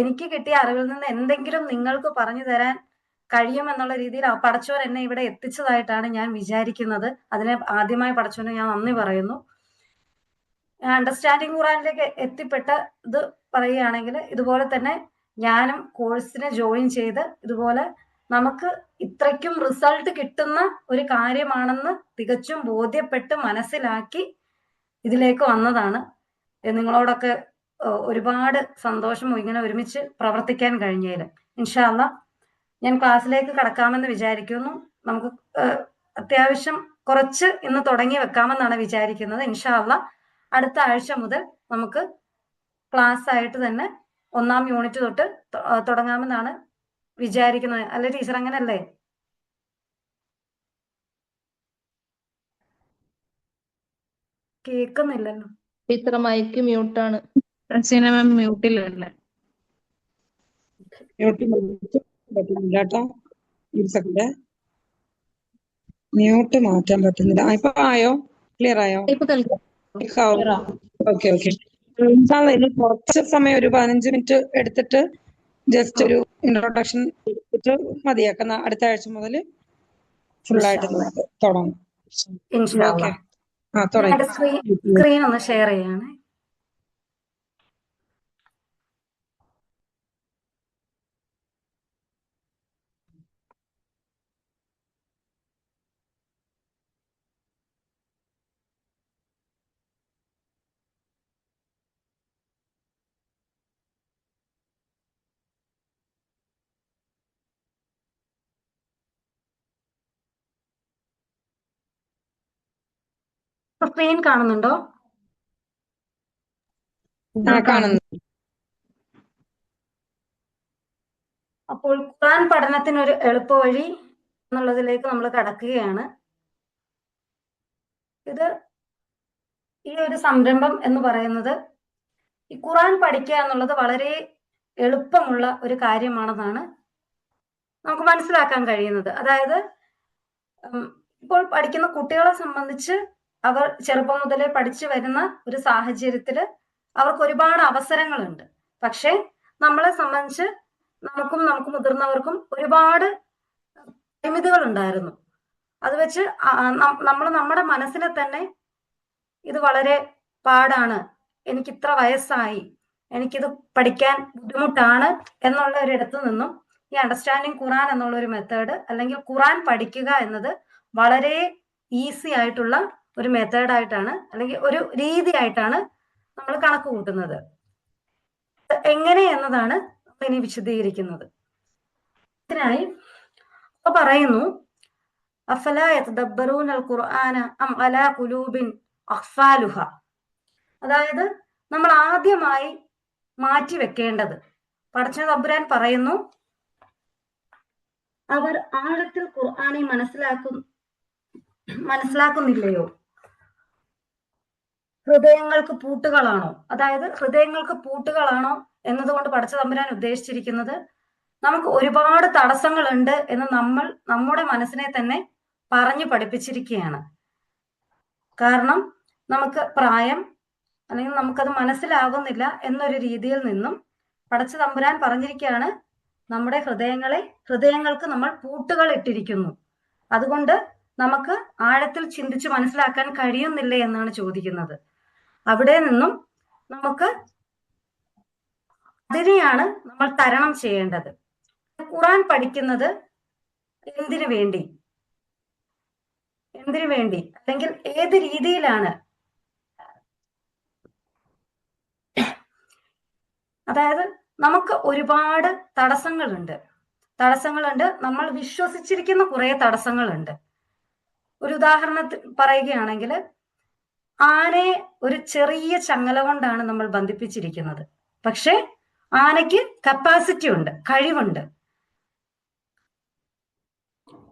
എനിക്ക് കിട്ടിയ അറിവിൽ നിന്ന് എന്തെങ്കിലും നിങ്ങൾക്ക് പറഞ്ഞു തരാൻ കഴിയുമെന്നുള്ള രീതിയിൽ പടച്ചോൻ എന്നെ ഇവിടെ എത്തിച്ചതായിട്ടാണ് ഞാൻ വിചാരിക്കുന്നത്. അതിനെ ആദ്യമായി പടച്ചോന് ഞാൻ നന്ദി പറയുന്നു. അണ്ടർസ്റ്റാൻഡിങ് ഖുറാനിലേക്ക് എത്തിപ്പെട്ട ഇത് പറയുകയാണെങ്കിൽ, ഇതുപോലെ തന്നെ ഞാനും കോഴ്സിന് ജോയിൻ ചെയ്ത് ഇതുപോലെ നമുക്ക് ഇത്രയ്ക്കും റിസൾട്ട് കിട്ടുന്ന ഒരു കാര്യമാണെന്ന് തികച്ചും ബോധ്യപ്പെട്ട് മനസ്സിലാക്കി ഇതിലേക്ക് വന്നതാണ്. നിങ്ങളോടൊക്കെ ഒരുപാട് സന്തോഷം ഇങ്ങനെ ഒരുമിച്ച് പ്രവർത്തിക്കാൻ കഴിഞ്ഞതിൽ. ഇൻഷാ അല്ലാ ഞാൻ ക്ലാസ്സിലേക്ക് കടക്കാമെന്ന് വിചാരിക്കുന്നു. നമുക്ക് അത്യാവശ്യം കുറച്ച് ഇന്ന് തുടങ്ങി വെക്കാമെന്നാണ് വിചാരിക്കുന്നത്. ഇൻഷാ അല്ലാ അടുത്ത ആഴ്ച മുതൽ നമുക്ക് ക്ലാസ് ആയിട്ട് തന്നെ 1-ാം യൂണിറ്റ് തൊട്ട് തുടങ്ങാമെന്നാണ് വിചാരിക്കുന്നത്. അല്ലേ ടീച്ചർ, അങ്ങനല്ലേ? കേൾക്കുന്നില്ലല്ലോ. ടീച്ചർ മൈക്ക് മ്യൂട്ടാണ്. ഹസീന മാം മ്യൂട്ടിലല്ലേ? പറ്റുന്നില്ല കേട്ടോ. ഒരു സെക്കൻഡ്, മ്യൂട്ട് മാറ്റാൻ പറ്റുന്നില്ല. ഇപ്പൊ ആയോ? ക്ലിയർ ആയോ? Okay okay. ഇനി കുറച്ച് സമയം, ഒരു 15 മിനിറ്റ് എടുത്തിട്ട് ജസ്റ്റ് ഒരു ഇൻട്രൊഡക്ഷൻ എടുത്തിട്ട് മതിയാക്കുന്ന. അടുത്ത ആഴ്ച മുതൽ ഫുള്ളായിട്ട് തുടങ്ങും. ഓക്കെ, തുടങ്ങി. സ്ക്രീൻ ഒന്ന് ഷെയർ ചെയ്യാണ്. സ്ക്രീൻ കാണുന്നുണ്ടോ? കാണുന്നു. അപ്പോൾ ഖുർആൻ പഠനത്തിനൊരു എളുപ്പ വഴി എന്നുള്ളതിലേക്ക് നമ്മൾ കടക്കുകയാണ്. ഈ ഒരു സംരംഭം എന്ന് പറയുന്നത്, ഈ ഖുർആൻ പഠിക്കുക എന്നുള്ളത് വളരെ എളുപ്പമുള്ള ഒരു കാര്യമാണെന്നാണ് നമുക്ക് മനസ്സിലാക്കാൻ കഴിയുന്നത്. അതായത് ഇപ്പോൾ പഠിക്കുന്ന കുട്ടികളെ സംബന്ധിച്ച് അവർ ചെറുപ്പം മുതലേ പഠിച്ചു വരുന്ന ഒരു സാഹചര്യത്തിൽ അവർക്ക് ഒരുപാട് അവസരങ്ങളുണ്ട്. പക്ഷെ നമ്മളെ സംബന്ധിച്ച് നമുക്ക് മുതിർന്നവർക്കും ഒരുപാട് പരിമിതികൾ ഉണ്ടായിരുന്നു. അത് വെച്ച് നമ്മൾ നമ്മുടെ മനസ്സിനെ തന്നെ ഇത് വളരെ പാടാണ്, എനിക്ക് ഇത്ര വയസ്സായി, എനിക്കിത് പഠിക്കാൻ ബുദ്ധിമുട്ടാണ് എന്നുള്ള ഒരിടത്തു നിന്നും ഈ അണ്ടർസ്റ്റാൻഡിങ് ഖുറാൻ എന്നുള്ള ഒരു മെത്തേഡ്, അല്ലെങ്കിൽ ഖുറാൻ പഠിക്കുക എന്നത് വളരെ ഈസി ആയിട്ടുള്ള ഒരു മെത്തേഡായിട്ടാണ്, അല്ലെങ്കിൽ ഒരു രീതിയായിട്ടാണ് നമ്മൾ കണക്ക് കൂട്ടുന്നത്. എങ്ങനെ എന്നതാണ് നമ്മൾ ഇനി വിശദീകരിക്കുന്നത്. ഇതിനായി പറയുന്നു, അഫലാ യതദബ്ബറൂനൽ ഖുർആന അം അലാ ഖുലൂബിൻ അഖ്ഫാലുഹ. അതായത് നമ്മൾ ആദ്യമായി മാറ്റി വെക്കേണ്ടത്, പടച്ച തമ്പുരാൻ പറയുന്നു, അവർ ആഴത്തിൽ ഖുർആനെ മനസ്സിലാക്കുന്നില്ലയോ? ഹൃദയങ്ങൾക്ക് പൂട്ടുകളാണോ? അതായത് ഹൃദയങ്ങൾക്ക് പൂട്ടുകളാണോ എന്നതുകൊണ്ട് പടച്ച തമ്പുരാൻ ഉദ്ദേശിച്ചിരിക്കുന്നത്, നമുക്ക് ഒരുപാട് തടസ്സങ്ങളുണ്ട് എന്ന് നമ്മൾ നമ്മുടെ മനസ്സിനെ തന്നെ പറഞ്ഞു പഠിപ്പിച്ചിരിക്കുകയാണ്. കാരണം നമുക്ക് പ്രായം, അല്ലെങ്കിൽ നമുക്കത് മനസ്സിലാകുന്നില്ല എന്നൊരു രീതിയിൽ നിന്നും പടച്ച തമ്പുരാൻ പറഞ്ഞിരിക്കുകയാണ്, നമ്മുടെ ഹൃദയങ്ങൾക്ക് നമ്മൾ പൂട്ടുകൾ ഇട്ടിരിക്കുന്നു. അതുകൊണ്ട് നമുക്ക് ആഴത്തിൽ ചിന്തിച്ച് മനസ്സിലാക്കാൻ കഴിയുന്നില്ലേ എന്നാണ് ചോദിക്കുന്നത്. അവിടെ നിന്നും നമുക്ക് അതിനെയാണ് നമ്മൾ തരണം ചെയ്യേണ്ടത്. ഖുർആൻ പഠിക്കുന്നത് എന്തിനു വേണ്ടി, അല്ലെങ്കിൽ ഏത് രീതിയിലാണ്? അതായത് നമുക്ക് ഒരുപാട് തടസ്സങ്ങളുണ്ട്. നമ്മൾ വിശ്വസിച്ചിരിക്കുന്ന കുറെ തടസ്സങ്ങളുണ്ട്. ഒരു ഉദാഹരണത്തിൽ പറയുകയാണെങ്കിൽ, ആനയെ ഒരു ചെറിയ ചങ്ങല കൊണ്ടാണ് നമ്മൾ ബന്ധിപ്പിച്ചിരിക്കുന്നത്. പക്ഷെ ആനയ്ക്ക് കപ്പാസിറ്റി ഉണ്ട്, കഴിവുണ്ട്.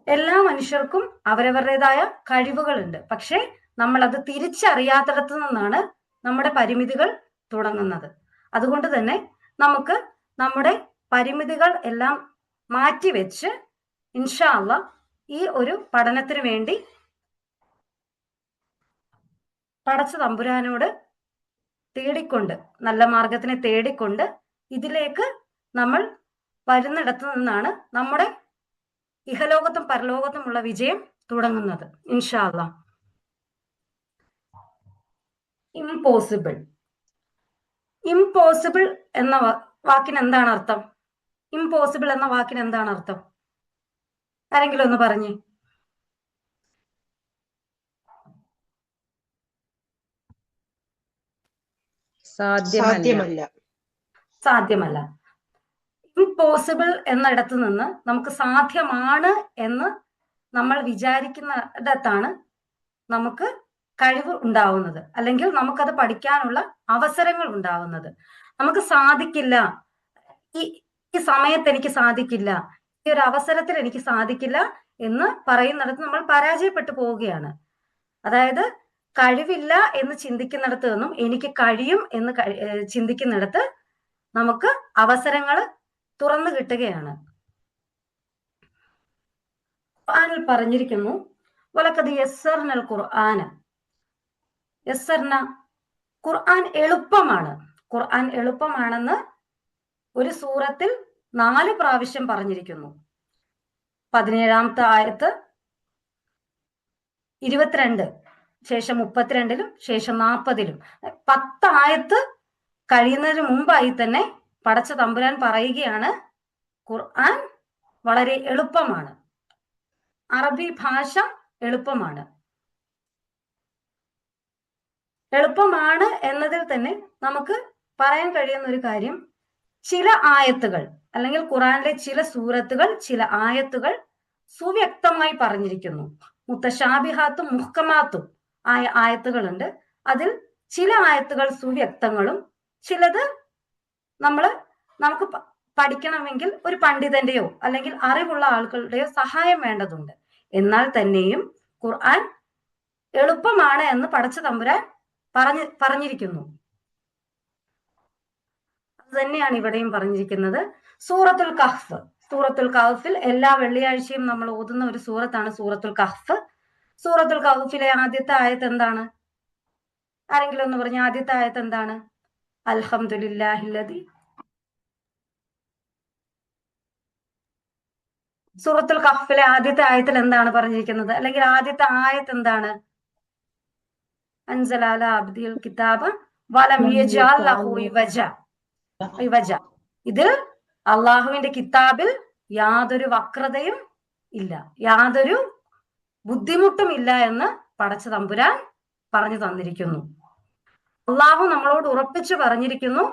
എല്ലാ മനുഷ്യർക്കും അവരവരുടേതായ കഴിവുകളുണ്ട്. പക്ഷെ നമ്മൾ അത് തിരിച്ചറിയാത്തിടത്തു നിന്നാണ് നമ്മുടെ പരിമിതികൾ തുടങ്ങുന്നത്. അതുകൊണ്ട് തന്നെ നമുക്ക് നമ്മുടെ പരിമിതികൾ എല്ലാം മാറ്റിവെച്ച് ഇൻഷാ അല്ലാഹ് ഈ ഒരു പഠനത്തിന് വേണ്ടി പടച്ച തമ്പുരാനോട് തേടിക്കൊണ്ട്, നല്ല മാർഗത്തിനെ തേടിക്കൊണ്ട് ഇതിലേക്ക് നമ്മൾ വരുന്നിടത്തു നിന്നാണ് നമ്മുടെ ഇഹലോകത്തും പരലോകത്തുമുള്ള വിജയം തുടങ്ങുന്നത് ഇൻഷാ അല്ലാഹ്. ഇംപോസിബിൾ. ഇംപോസിബിൾ എന്ന വാക്കിന് എന്താണ് അർത്ഥം? ഇംപോസിബിൾ എന്ന വാക്കിന് എന്താണ് അർത്ഥം? ആരെങ്കിലും ഒന്ന് പറഞ്ഞേ. സാധ്യമല്ല. സാധ്യമല്ല. ഇംപോസിബിൾ എന്നിടത്ത് നിന്ന് നമുക്ക് സാധ്യമാണ് എന്ന് നമ്മൾ വിചാരിക്കുന്നിടത്താണ് നമുക്ക് കഴിവ് ഉണ്ടാവുന്നത്, അല്ലെങ്കിൽ നമുക്കത് പഠിക്കാനുള്ള അവസരങ്ങൾ ഉണ്ടാവുന്നത്. നമുക്ക് സാധിക്കില്ല, ഈ സമയത്ത് എനിക്ക് സാധിക്കില്ല, ഈ ഒരു അവസരത്തിൽ എനിക്ക് സാധിക്കില്ല എന്ന് പറയുന്നിടത്ത് നമ്മൾ പരാജയപ്പെട്ടു പോവുകയാണ്. അതായത് കഴിവില്ല എന്ന് ചിന്തിക്കുന്നിടത്ത് നിന്നും എനിക്ക് കഴിയും എന്ന് ചിന്തിക്കുന്നിടത്ത് നമുക്ക് അവസരങ്ങൾ തുറന്നു കിട്ടുകയാണ്. ഖുർആനിൽ പറഞ്ഞിരിക്കുന്നു, വലഖദ് യസ്സർനൽ ഖുർആന. യസ്സർന, ഖുർആൻ എളുപ്പമാണ്. ഖുർആൻ എളുപ്പമാണെന്ന് ഒരു സൂറത്തിൽ 4 പ്രാവശ്യം പറഞ്ഞിരിക്കുന്നു. 17ാമത്തെ ആയത്ത്, 22, ശേഷം 32-ലും ശേഷം 40-ലും. 10 ആയത്ത് കഴിയുന്നതിന് മുമ്പായി തന്നെ പടച്ച തമ്പുരാൻ പറയുകയാണ് ഖുർആൻ വളരെ എളുപ്പമാണ്, അറബി ഭാഷ എളുപ്പമാണ്. എളുപ്പമാണ് എന്നതിൽ തന്നെ നമുക്ക് പറയാൻ കഴിയുന്ന ഒരു കാര്യം, ചില ആയത്തുകൾ അല്ലെങ്കിൽ ഖുർആനിലെ ചില സൂറത്തുകൾ, ചില ആയത്തുകൾ സുവ്യക്തമായി പറഞ്ഞിരിക്കുന്നു. മുത്തശാബിഹാത്തും മുഹ്കമാത്തും ആയ ആയത്തുകളുണ്ട്. അതിൽ ചില ആയത്തുകൾ സുവ്യക്തങ്ങളും ചിലത് നമുക്ക് പഠിക്കണമെങ്കിൽ ഒരു പണ്ഡിതന്റെയോ അല്ലെങ്കിൽ അറിവുള്ള ആളുകളുടെയോ സഹായം വേണ്ടതുണ്ട്. എന്നാൽ തന്നെയും ഖുർആൻ എളുപ്പമാണ് എന്ന് പടച്ച തമ്പുരാൻ പറഞ്ഞിരിക്കുന്നു. അത് തന്നെയാണ് ഇവിടെയും പറഞ്ഞിരിക്കുന്നത്. സൂറത്തുൽ കഹ്ഫ്. സൂറത്തുൽ കഹ്ഫിൽ എല്ലാ വെള്ളിയാഴ്ചയും നമ്മൾ ഓതുന്ന ഒരു സൂറത്താണ് സൂറത്തുൽ കഹ്ഫ്. സൂറത്തുൽ കഹ്ഫിലെ ആദ്യത്തെ ആയത്ത് എന്താണ്? ആരെങ്കിലും ഒന്ന് പറഞ്ഞ ആദ്യത്തെ ആയത്ത് എന്താണ്? അൽഹംദുലില്ലാഹില്ലദി. സൂറത്തുൽ കഹ്ഫിലെ ആദ്യത്തെ ആയത്തിൽ എന്താണ് പറഞ്ഞിരിക്കുന്നത്? അല്ലെങ്കിൽ ആദ്യത്തെ ആയത്ത് എന്താണ്? അൻസല അലാ അബ്ദിൽ കിതാബ വലം യജഅൽ ലഹു ഇവജ. ഇതിൽ അള്ളാഹുവിന്റെ കിതാബിൽ യാതൊരു വക്രതയും ഇല്ല, യാതൊരു ബുദ്ധിമുട്ടും ഇല്ല എന്ന് പടച്ച തമ്പുരാൻ പറഞ്ഞു തന്നിരിക്കുന്നു. അള്ളാഹു നമ്മളോട് ഉറപ്പിച്ചു പറഞ്ഞിരിക്കുന്നു,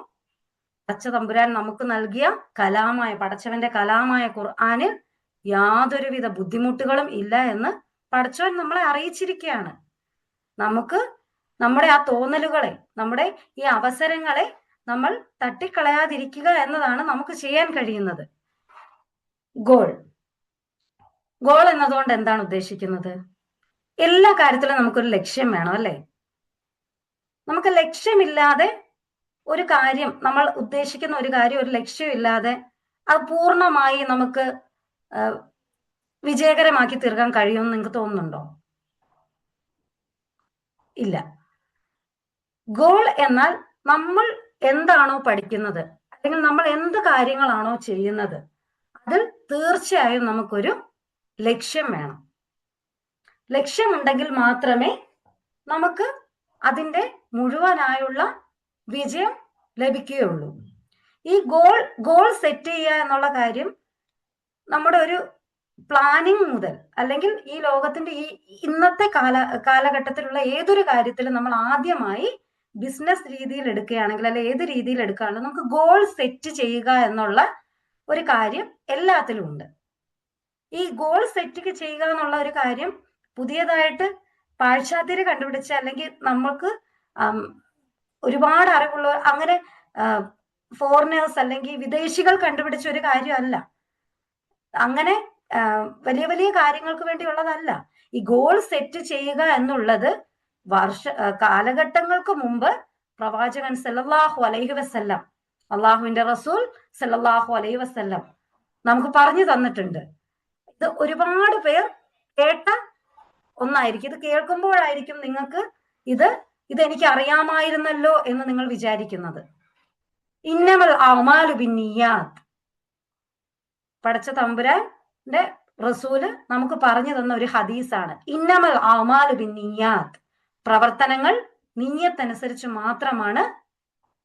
പടച്ച തമ്പുരാൻ നമുക്ക് നൽകിയ കലാമായ, പടച്ചവന്റെ കലാമായ ഖുർആനിൽ യാതൊരുവിധ ബുദ്ധിമുട്ടുകളും ഇല്ല എന്ന് പടച്ചവൻ നമ്മളെ അറിയിച്ചിരിക്കുകയാണ്. നമുക്ക് നമ്മുടെ ആ തോന്നലുകളെ, നമ്മുടെ ഈ അവസരങ്ങളെ നമ്മൾ തട്ടിക്കളയാതിരിക്കുക എന്നതാണ് നമുക്ക് ചെയ്യാൻ കഴിയുന്നത്. ഗോൾ എന്നതുകൊണ്ട് എന്താണ് ഉദ്ദേശിക്കുന്നത്? എല്ലാ കാര്യത്തിലും നമുക്കൊരു ലക്ഷ്യം വേണം, അല്ലേ? നമുക്ക് ലക്ഷ്യമില്ലാതെ ഒരു കാര്യം, നമ്മൾ ഉദ്ദേശിക്കുന്ന ഒരു കാര്യം ഒരു ലക്ഷ്യമില്ലാതെ അത് പൂർണ്ണമായി നമുക്ക് വിജയകരമാക്കി തീർക്കാൻ കഴിയുമെന്ന് നിങ്ങൾക്ക് തോന്നുന്നുണ്ടോ? ഇല്ല. ഗോൾ എന്നാൽ നമ്മൾ എന്താണോ പഠിക്കുന്നത് അല്ലെങ്കിൽ നമ്മൾ എന്ത് കാര്യങ്ങളാണോ ചെയ്യുന്നത് അതിൽ തീർച്ചയായും നമുക്കൊരു ലക്ഷ്യം വേണം. ലക്ഷ്യമുണ്ടെങ്കിൽ മാത്രമേ നമുക്ക് അതിൻ്റെ മുഴുവനായുള്ള വിജയം ലഭിക്കുകയുള്ളൂ. ഈ ഗോൾ സെറ്റ് ചെയ്യുക എന്നുള്ള കാര്യം നമ്മുടെ ഒരു പ്ലാനിങ് മുതൽ, അല്ലെങ്കിൽ ഈ ലോകത്തിന്റെ ഈ ഇന്നത്തെ കാലഘട്ടത്തിലുള്ള ഏതൊരു കാര്യത്തിലും നമ്മൾ ആദ്യമായി ബിസിനസ് രീതിയിൽ എടുക്കുകയാണെങ്കിൽ, അല്ലെ ഏത് രീതിയിൽ എടുക്കുകയാണെങ്കിലും നമുക്ക് ഗോൾ സെറ്റ് ചെയ്യുക എന്നുള്ള ഒരു കാര്യം എല്ലാത്തിലും ഉണ്ട്. ഈ ഗോൾ സെറ്റ് ചെയ്യുക എന്നുള്ള ഒരു കാര്യം പുതിയതായിട്ട് പാശ്ചാത്യര് കണ്ടുപിടിച്ച, അല്ലെങ്കിൽ നമ്മൾക്ക് ഒരുപാട് അറിവുള്ള അങ്ങനെ ഫോറിനേഴ്സ് അല്ലെങ്കിൽ വിദേശികൾ കണ്ടുപിടിച്ച ഒരു കാര്യമല്ല. അങ്ങനെ വലിയ വലിയ കാര്യങ്ങൾക്ക് വേണ്ടിയുള്ളതല്ല. ഈ ഗോൾ സെറ്റ് ചെയ്യുക എന്നുള്ളത് കാലഘട്ടങ്ങൾക്ക് മുമ്പ് പ്രവാചകൻ സല്ലല്ലാഹു അലൈഹി വസല്ലം, അള്ളാഹുവിന്റെ റസൂൽ സല്ലല്ലാഹു അലൈഹി വസല്ലം നമുക്ക് പറഞ്ഞു തന്നിട്ടുണ്ട്. ഇത് ഒരുപാട് പേർ കേട്ട ഒന്നായിരിക്കും. ഇത് കേൾക്കുമ്പോഴായിരിക്കും നിങ്ങൾക്ക് ഇത് എനിക്ക് അറിയാമായിരുന്നല്ലോ എന്ന് നിങ്ങൾ വിചാരിക്കുന്നത്. ഇന്നമൽ അഅ്മാലു ബിന്നിയാത്ത്, പടച്ച തമ്പുരാന്റെ റസൂല് നമുക്ക് പറഞ്ഞു തന്ന ഒരു ഹദീസാണ്. ഇന്നമൽ അഅ്മാലു ബിന്നിയാത്ത്, പ്രവർത്തനങ്ങൾ നിയ്യത്തനുസരിച്ച് മാത്രമാണ്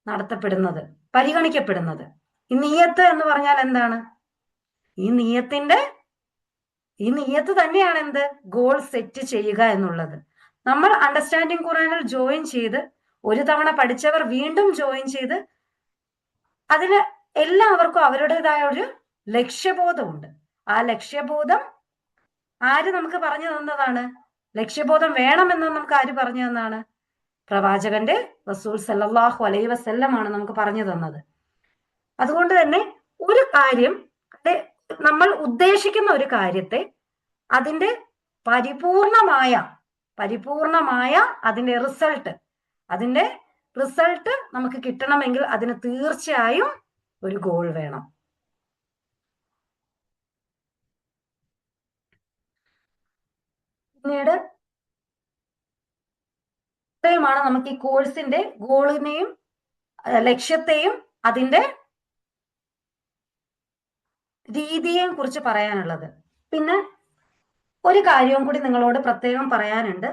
നടത്തപ്പെടുന്നത്, പരിഗണിക്കപ്പെടുന്നത്. ഈ നിയ്യത്ത് എന്ന് പറഞ്ഞാൽ എന്താണ്? ഈ നിയ്യത്ത് തന്നെയാണ് എന്ത്? ഗോൾ സെറ്റ് ചെയ്യുക എന്നുള്ളത്. നമ്മൾ അണ്ടർസ്റ്റാൻഡിങ് ഖുറാനിൽ ജോയിൻ ചെയ്ത് ഒരു തവണ പഠിച്ചവർ വീണ്ടും ജോയിൻ ചെയ്ത് അതിന് എല്ലാവർക്കും അവരുടേതായ ഒരു ലക്ഷ്യബോധമുണ്ട്. ആ ലക്ഷ്യബോധം ആര് നമുക്ക് പറഞ്ഞു തന്നതാണ്? ലക്ഷ്യബോധം വേണമെന്ന് നമുക്ക് ആര് പറഞ്ഞു തന്നാണ്? പ്രവാചകന്റെ റസൂൽ സല്ലല്ലാഹു അലൈഹി വസല്ലമാണ് നമുക്ക് പറഞ്ഞു തന്നത്. അതുകൊണ്ട് തന്നെ ഒരു കാര്യം, നമ്മൾ ഉദ്ദേശിക്കുന്ന ഒരു കാര്യത്തെ അതിന്റെ പരിപൂർണമായ അതിന്റെ റിസൾട്ട് നമുക്ക് കിട്ടണമെങ്കിൽ അതിന് തീർച്ചയായും ഒരു ഗോൾ വേണം. പിന്നീട് ഇത്രയുമാണ് നമുക്ക് ഈ കോഴ്സിന്റെ ഗോളിനെയും ലക്ഷ്യത്തെയും അതിന്റെ രീതിയെയും കുറിച്ച് പറയാനുള്ളത്. പിന്നെ ഒരു കാര്യവും കൂടി നിങ്ങളോട് പ്രത്യേകം പറയാനുണ്ട്.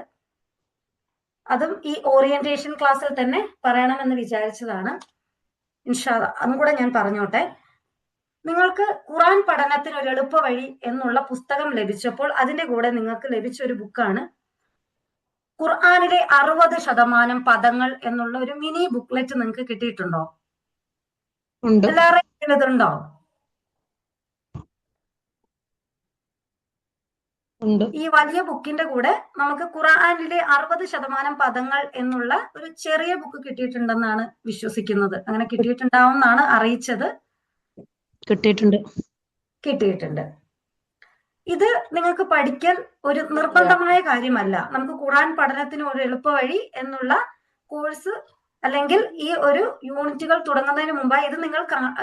അതും ഈ ഓറിയന്റേഷൻ ക്ലാസ്സിൽ തന്നെ പറയണമെന്ന് വിചാരിച്ചതാണ്. ഇൻഷാ അല്ലാഹ് അതും കൂടെ ഞാൻ പറഞ്ഞോട്ടെ. നിങ്ങൾക്ക് ഖുറാൻ പഠനത്തിന് ഒരു എളുപ്പ വഴി എന്നുള്ള പുസ്തകം ലഭിച്ചപ്പോൾ അതിന്റെ കൂടെ നിങ്ങൾക്ക് ലഭിച്ച ഒരു ബുക്കാണ് ഖുർആനിലെ 60% പദങ്ങൾ എന്നുള്ള ഒരു മിനി ബുക്ക്ലെറ്റ്. നിങ്ങൾക്ക് കിട്ടിയിട്ടുണ്ടോ? എല്ലാവരുടെയും ഇതുണ്ടോ? ഈ വലിയ ബുക്കിന്റെ കൂടെ നമുക്ക് ഖുർആനിലെ 60% പദങ്ങൾ എന്നുള്ള ഒരു ചെറിയ ബുക്ക് കിട്ടിയിട്ടുണ്ടെന്നാണ് വിശ്വസിക്കുന്നത്. അങ്ങനെ കിട്ടിയിട്ടുണ്ടാവുമെന്നാണ് അറിയിച്ചത്. കിട്ടിയിട്ടുണ്ട്. ഇത് നിങ്ങൾക്ക് പഠിക്കൽ ഒരു നിർബന്ധമായ കാര്യമല്ല. നമുക്ക് ഖുർആൻ പഠനത്തിന് ഒരു എളുപ്പ വഴി എന്നുള്ള കോഴ്സ് അല്ലെങ്കിൽ ഈ ഒരു യൂണിറ്റുകൾ തുടങ്ങുന്നതിന് മുമ്പായി ഇത് നിങ്ങൾ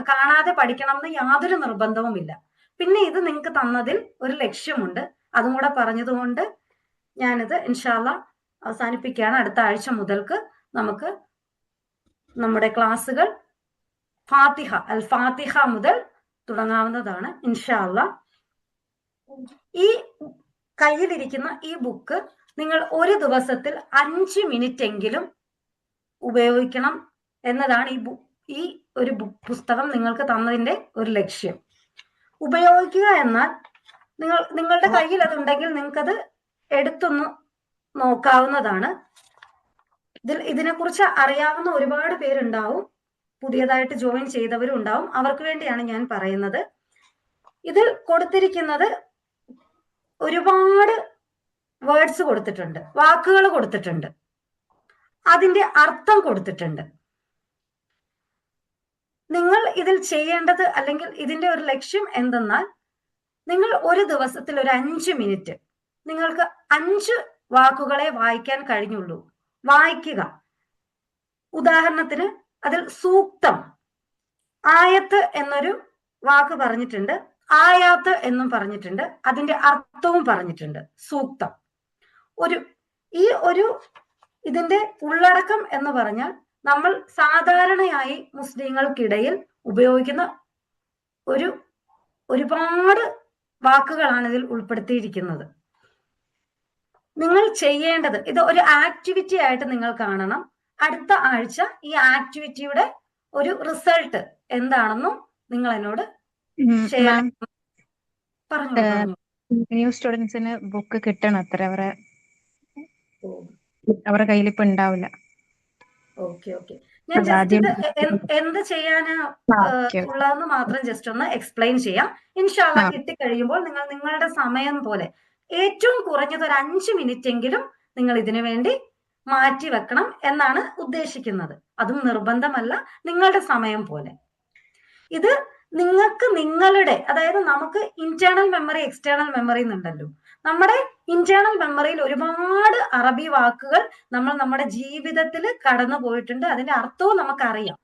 കാണാതെ പഠിക്കണം എന്ന് യാതൊരു നിർബന്ധവുമില്ല. പിന്നെ ഇത് നിങ്ങൾക്ക് തന്നതിൽ ഒരു ലക്ഷ്യമുണ്ട്. അതും കൂടെ പറഞ്ഞതുകൊണ്ട് ഞാനിത് ഇൻഷാ അല്ലാഹ് അവസാനിപ്പിക്കുകയാണ്. അടുത്ത ആഴ്ച മുതൽക്ക് നമുക്ക് നമ്മുടെ ക്ലാസ്സുകൾ അൽ ഫാത്തിഹ മുതൽ തുടങ്ങാവുന്നതാണ് ഇൻഷാ അല്ലാഹ്. ഈ കയ്യിലിരിക്കുന്ന ഈ ബുക്ക് നിങ്ങൾ ഒരു ദിവസത്തിൽ 5 മിനിറ്റ് എങ്കിലും ഉപയോഗിക്കണം എന്നതാണ് ഈ ഒരു പുസ്തകം നിങ്ങൾക്ക് തന്നതിന്റെ ഒരു ലക്ഷ്യം. ഉപയോഗിക്കുക എന്നാൽ നിങ്ങളുടെ കയ്യിൽ അതുണ്ടെങ്കിൽ നിങ്ങൾക്കത് എടുത്തൊന്ന് നോക്കാവുന്നതാണ്. ഇതിനെക്കുറിച്ച് അറിയാവുന്ന ഒരുപാട് പേരുണ്ടാവും, പുതിയതായിട്ട് ജോയിൻ ചെയ്തവരും ഉണ്ടാവും. അവർക്ക് വേണ്ടിയാണ് ഞാൻ പറയുന്നത്. ഇതിൽ കൊടുത്തിരിക്കുന്നത് ഒരുപാട് വേർഡ്സ് കൊടുത്തിട്ടുണ്ട്, വാക്കുകൾ കൊടുത്തിട്ടുണ്ട്, അതിന്റെ അർത്ഥം കൊടുത്തിട്ടുണ്ട്. നിങ്ങൾ ഇതിൽ ചെയ്യേണ്ടത് അല്ലെങ്കിൽ ഇതിന്റെ ഒരു ലക്ഷ്യം എന്തെന്നാൽ നിങ്ങൾ ഒരു ദിവസത്തിൽ ഒരു 5 മിനിറ്റ് നിങ്ങൾക്ക് 5 വാക്കുകളെ വായിക്കാൻ കഴിഞ്ഞുള്ളൂ. വായിക്കുക. ഉദാഹരണത്തിന് അതിൽ സൂക്തം, ആയത്ത് എന്നൊരു വാക്ക് പറഞ്ഞിട്ടുണ്ട്, ആയാത്ത് എന്നും പറഞ്ഞിട്ടുണ്ട്, അതിന്റെ അർത്ഥവും പറഞ്ഞിട്ടുണ്ട്. സൂക്തം ഇതിന്റെ ഉള്ളടക്കം എന്ന് പറഞ്ഞാൽ നമ്മൾ സാധാരണയായി മുസ്ലിങ്ങൾക്കിടയിൽ ഉപയോഗിക്കുന്ന ഒരുപാട് വാക്കുകളാണ് ഇതിൽ ഉൾപ്പെടുത്തിയിരിക്കുന്നത്. നിങ്ങൾ ചെയ്യേണ്ടത് ഇത് ഒരു ആക്ടിവിറ്റി ആയിട്ട് നിങ്ങൾ കാണണം. അടുത്ത ആഴ്ച ഈ ആക്ടിവിറ്റിയുടെ ഒരു റിസൾട്ട് എന്താണെന്നും നിങ്ങൾ എന്നോട് പറഞ്ഞു. ന്യൂ സ്റ്റുഡൻസിന് ബുക്ക് കിട്ടണം അത്ര, അവരുടെ കയ്യിൽ ഇപ്പൊ ഉണ്ടാവില്ല. ഓക്കെ. ഞാൻ ജസ്റ്റ് എന്ത് ചെയ്യാനാ ഉള്ളതെന്ന് മാത്രം ജസ്റ്റ് ഒന്ന് എക്സ്പ്ലെയിൻ ചെയ്യാം. ഇൻഷാ അല്ലാഹ് കിട്ടിക്കഴിയുമ്പോൾ നിങ്ങൾ നിങ്ങളുടെ സമയം പോലെ ഏറ്റവും കുറഞ്ഞത് ഒരു 5 മിനിറ്റ് എങ്കിലും നിങ്ങൾ ഇതിനു വേണ്ടി മാറ്റി വെക്കണം എന്നാണ് ഉദ്ദേശിക്കുന്നത്. അതും നിർബന്ധമല്ല, നിങ്ങളുടെ സമയം പോലെ. ഇത് നിങ്ങൾക്ക് നിങ്ങളുടെ, അതായത് നമുക്ക് ഇന്റേണൽ മെമ്മറി എക്സ്റ്റേണൽ മെമ്മറി എന്നുണ്ടല്ലോ. നമ്മുടെ ഇന്റേണൽ മെമ്മറിയിൽ ഒരുപാട് അറബി വാക്കുകൾ നമ്മൾ നമ്മുടെ ജീവിതത്തിൽ കടന്നു പോയിട്ടുണ്ട്, അതിന്റെ അർത്ഥവും നമുക്കറിയാം.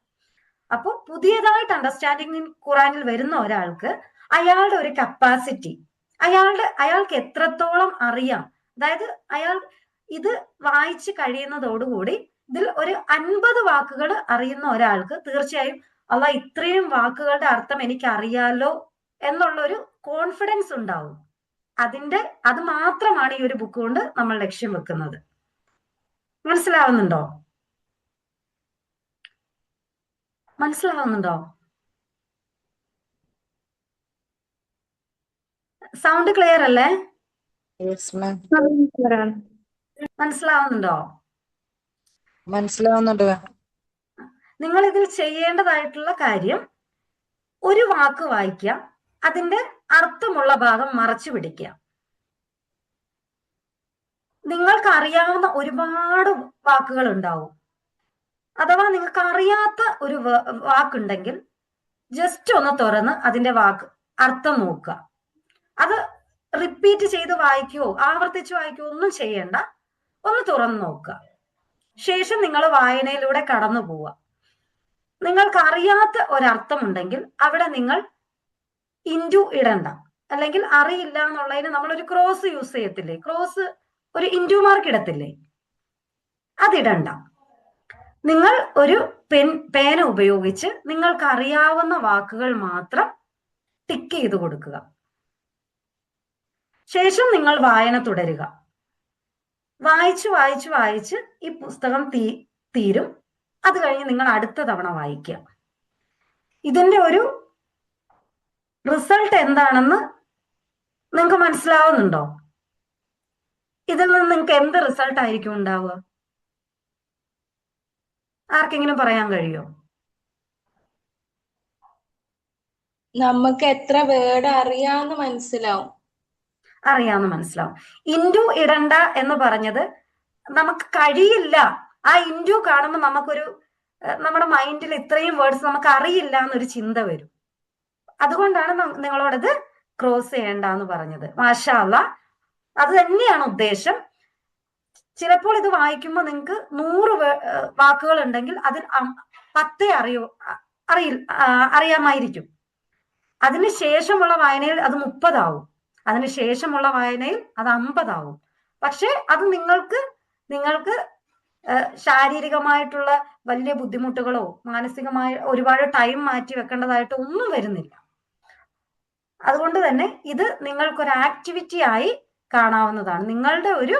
അപ്പോൾ പുതിയതായിട്ട് അണ്ടർസ്റ്റാൻഡിങ് ഖുറാനിൽ വരുന്ന ഒരാൾക്ക് അയാളുടെ ഒരു കപ്പാസിറ്റി, അയാൾക്ക് എത്രത്തോളം അറിയാം, അതായത് അയാൾ ഇത് വായിച്ച് കഴിയുന്നതോടുകൂടി ഇതിൽ ഒരു 50 വാക്കുകൾ അറിയുന്ന ഒരാൾക്ക് തീർച്ചയായും അള്ളാഹ് ഇത്രയും വാക്കുകളുടെ അർത്ഥം എനിക്ക് അറിയാലോ എന്നുള്ള ഒരു കോൺഫിഡൻസ് ഉണ്ടാവും. അത് മാത്രമാണ് ഈ ഒരു ബുക്ക് കൊണ്ട് നമ്മൾ ലക്ഷ്യം വെക്കുന്നത്. മനസ്സിലാവുന്നുണ്ടോ? സൗണ്ട് ക്ലിയർ അല്ലേ? മനസ്സിലാവുന്നുണ്ട്. നിങ്ങൾ ഇതിൽ ചെയ്യേണ്ടതായിട്ടുള്ള കാര്യം, ഒരു വാക്ക് വായിക്കുക, അതിന്റെ അർത്ഥമുള്ള ഭാഗം മറച്ചു പിടിക്കുക. നിങ്ങൾക്ക് അറിയാവുന്ന ഒരുപാട് വാക്കുകൾ ഉണ്ടാവും. അഥവാ നിങ്ങൾക്ക് അറിയാത്ത ഒരു വാക്കുണ്ടെങ്കിൽ ജസ്റ്റ് ഒന്ന് തുറന്ന് അതിന്റെ അർത്ഥം നോക്കുക. അത് റിപ്പീറ്റ് ചെയ്ത് വായിക്കുകയോ ആവർത്തിച്ച് വായിക്കുകയോ ഒന്നും ചെയ്യണ്ട, ഒന്ന് തുറന്നു നോക്കുക. ശേഷം നിങ്ങൾ വായനയിലൂടെ കടന്നു പോവുക. നിങ്ങൾക്ക് അറിയാത്ത ഒരർത്ഥം ഉണ്ടെങ്കിൽ അവിടെ നിങ്ങൾ ഇൻറ്റു ഇടണ്ട, അല്ലെങ്കിൽ അറിയില്ല എന്നുള്ളതിന് നമ്മളൊരു ക്രോസ് യൂസ് ചെയ്യത്തില്ലേ, ക്രോസ് ഒരു ഇൻറ്റു മാർക്ക് ഇടത്തില്ലേ, അതിടണ്ട. നിങ്ങൾ ഒരു പേന ഉപയോഗിച്ച് നിങ്ങൾക്ക് അറിയാവുന്ന വാക്കുകൾ മാത്രം ടിക്ക് ചെയ്ത് കൊടുക്കുക. ശേഷം നിങ്ങൾ വായന തുടരുക. വായിച്ച് ഈ പുസ്തകം തീരും. അത് കഴിഞ്ഞ് നിങ്ങൾ അടുത്ത തവണ വായിക്കുക. ഇതിന്റെ ഒരു റിസൾട്ട് എന്താണെന്ന് നിങ്ങൾക്ക് മനസ്സിലാവുന്നുണ്ടോ? ഇതിൽ നിന്ന് നിങ്ങൾക്ക് എന്ത് റിസൾട്ട് ആയിരിക്കും ഉണ്ടാവുക? ആർക്കെങ്കിലും പറയാൻ കഴിയോ? നമുക്ക് എത്ര വേർഡ് അറിയാന്ന് മനസ്സിലാവും. ഇൻറ്റു ഇടണ്ട എന്ന് പറഞ്ഞത് നമുക്ക് കഴിയില്ല. ആ ഇൻറ്റു കാണുമ്പോൾ നമ്മുടെ മൈൻഡിൽ ഇത്രയും വേർഡ്സ് നമുക്ക് അറിയില്ല എന്നൊരു ചിന്ത വരും. അതുകൊണ്ടാണ് നിങ്ങളോടത് ക്രോസ് ചെയ്യണ്ട എന്ന് പറഞ്ഞത്. മാഷാ അല്ലാഹ്, അത് തന്നെയാണ് ഉദ്ദേശം. ചിലപ്പോൾ ഇത് വായിക്കുമ്പോൾ നിങ്ങൾക്ക് 100 വാക്കുകൾ ഉണ്ടെങ്കിൽ അതിൽ 10 അറിയാമായിരിക്കും. അതിനുശേഷമുള്ള വായനയിൽ അത് 30 ആവും, അതിനുശേഷമുള്ള വായനയിൽ അത് 50 ആവും. പക്ഷെ അത് നിങ്ങൾക്ക് ശാരീരികമായിട്ടുള്ള വലിയ ബുദ്ധിമുട്ടുകളോ മാനസികമായ ഒരുപാട് ടൈം മാറ്റി വെക്കേണ്ടതായിട്ടോ ഒന്നും വരുന്നില്ല. അതുകൊണ്ട് തന്നെ ഇത് നിങ്ങൾക്കൊരു ആക്ടിവിറ്റി ആയി കാണാവുന്നതാണ്. നിങ്ങളുടെ ഒരു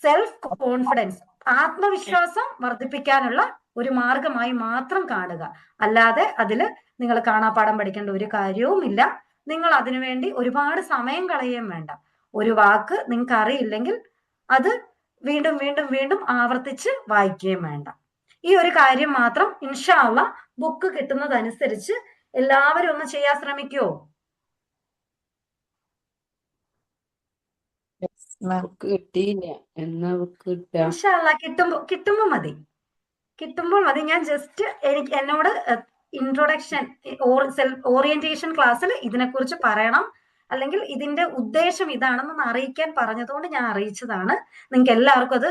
സെൽഫ് കോൺഫിഡൻസ്, ആത്മവിശ്വാസം വർദ്ധിപ്പിക്കാനുള്ള ഒരു മാർഗമായി മാത്രം കാണുക. അല്ലാതെ അതിൽ നിങ്ങൾ കാണാപ്പാഠം പഠിക്കേണ്ട ഒരു കാര്യവുമില്ല. നിങ്ങൾ അതിനുവേണ്ടി ഒരുപാട് സമയം കളയുകയും വേണ്ട. ഒരു വാക്ക് നിങ്ങൾക്ക് അറിയില്ലെങ്കിൽ അത് വീണ്ടും വീണ്ടും വീണ്ടും ആവർത്തിച്ച് വായിക്കുകയും വേണ്ട. ഈ ഒരു കാര്യം മാത്രം ഇൻഷാ അല്ലാഹ് ബുക്ക് കിട്ടുന്നതനുസരിച്ച് എല്ലാവരും ഒന്ന് ചെയ്യാൻ ശ്രമിക്കുമോ? കിട്ടിയില്ല, എന്നാ ഇൻഷാ അല്ലാഹ് കിട്ടുമ്പോൾ മതി. ഞാൻ ജസ്റ്റ് എന്നോട് ഇൻട്രൊഡക്ഷൻ ഓറിയന്റേഷൻ ക്ലാസ്സിൽ ഇതിനെക്കുറിച്ച് പറയണം, അല്ലെങ്കിൽ ഇതിന്റെ ഉദ്ദേശം ഇതാണെന്ന് അറിയിക്കാൻ പറഞ്ഞതുകൊണ്ട് ഞാൻ അറിയിച്ചതാണ്. നിങ്ങൾക്ക് എല്ലാവർക്കും അത്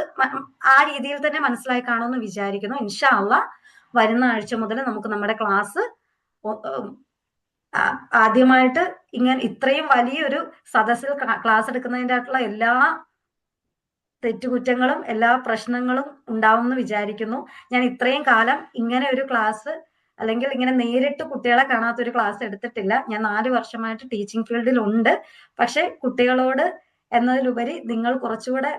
ആ രീതിയിൽ തന്നെ മനസ്സിലായി കാണുമെന്ന് വിചാരിക്കുന്നു. ഇൻഷാ അല്ലാഹ് വരുന്ന ആഴ്ച മുതൽ നമുക്ക് നമ്മുടെ ക്ലാസ് ആദ്യമായിട്ട് ഇത്രയും വലിയൊരു സദസ്സിൽ ക്ലാസ് എടുക്കുന്നതിൻ്റെ ആയിട്ടുള്ള എല്ലാ തെറ്റുകുറ്റങ്ങളും എല്ലാ പ്രശ്നങ്ങളും ഉണ്ടാവുമെന്ന് വിചാരിക്കുന്നു. ഞാൻ ഇത്രയും കാലം ഇങ്ങനെ ഒരു ക്ലാസ് അല്ലെങ്കിൽ ഇങ്ങനെ നേരിട്ട് കുട്ടികളെ കാണാത്തൊരു ക്ലാസ് എടുത്തിട്ടില്ല. ഞാൻ 4 വർഷമായിട്ട് ടീച്ചിങ് ഫീൽഡിൽ ഉണ്ട്. പക്ഷെ കുട്ടികളോട് എന്നതിലുപരി നിങ്ങൾ കുറച്ചുകൂടെ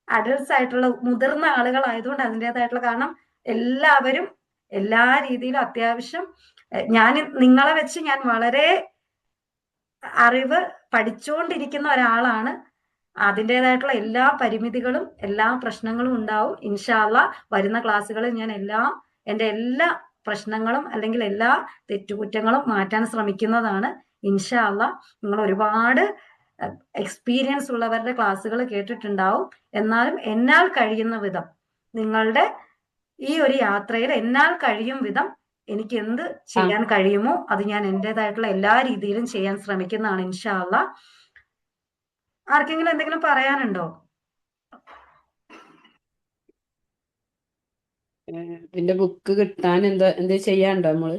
അഡൽട്സ് ആയിട്ടുള്ള മുതിർന്ന ആളുകളായതുകൊണ്ട് അതിൻ്റെതായിട്ടുള്ള, കാരണം എല്ലാവരും എല്ലാ രീതിയിലും അത്യാവശ്യം നിങ്ങളെ വെച്ച് ഞാൻ വളരെ അറിവ് പഠിച്ചുകൊണ്ടിരിക്കുന്ന ഒരാളാണ്. അതിൻ്റെതായിട്ടുള്ള എല്ലാ പരിമിതികളും എല്ലാ പ്രശ്നങ്ങളും ഉണ്ടാവും. ഇൻഷാ അല്ലാഹ് വരുന്ന ക്ലാസ്സുകളിൽ ഞാൻ എൻ്റെ എല്ലാ പ്രശ്നങ്ങളും അല്ലെങ്കിൽ എല്ലാ തെറ്റുകുറ്റങ്ങളും മാറ്റാൻ ശ്രമിക്കുന്നതാണ്. ഇൻഷാ അല്ലാഹ് നിങ്ങൾ ഒരുപാട് എക്സ്പീരിയൻസ് ഉള്ളവരുടെ ക്ലാസ്സുകൾ കേട്ടിട്ടുണ്ടാവും. എന്നാലും എന്നാൽ കഴിയുന്ന വിധം നിങ്ങളുടെ ഈ ഒരു യാത്രയിൽ എന്നാൽ കഴിയും വിധം എനിക്ക് എന്ത് ചെയ്യാൻ കഴിയുമോ അത് ഞാൻ എൻ്റെതായിട്ടുള്ള എല്ലാ രീതിയിലും ചെയ്യാൻ ശ്രമിക്കുന്നതാണ് ഇൻഷാ അല്ലാഹ്. ആർക്കെങ്കിലും എന്തെങ്കിലും പറയാനുണ്ടോ? ഇതിന്റെ ബുക്ക് കിട്ടാൻ എന്താ ചെയ്യാണ്ടോ നമ്മള്?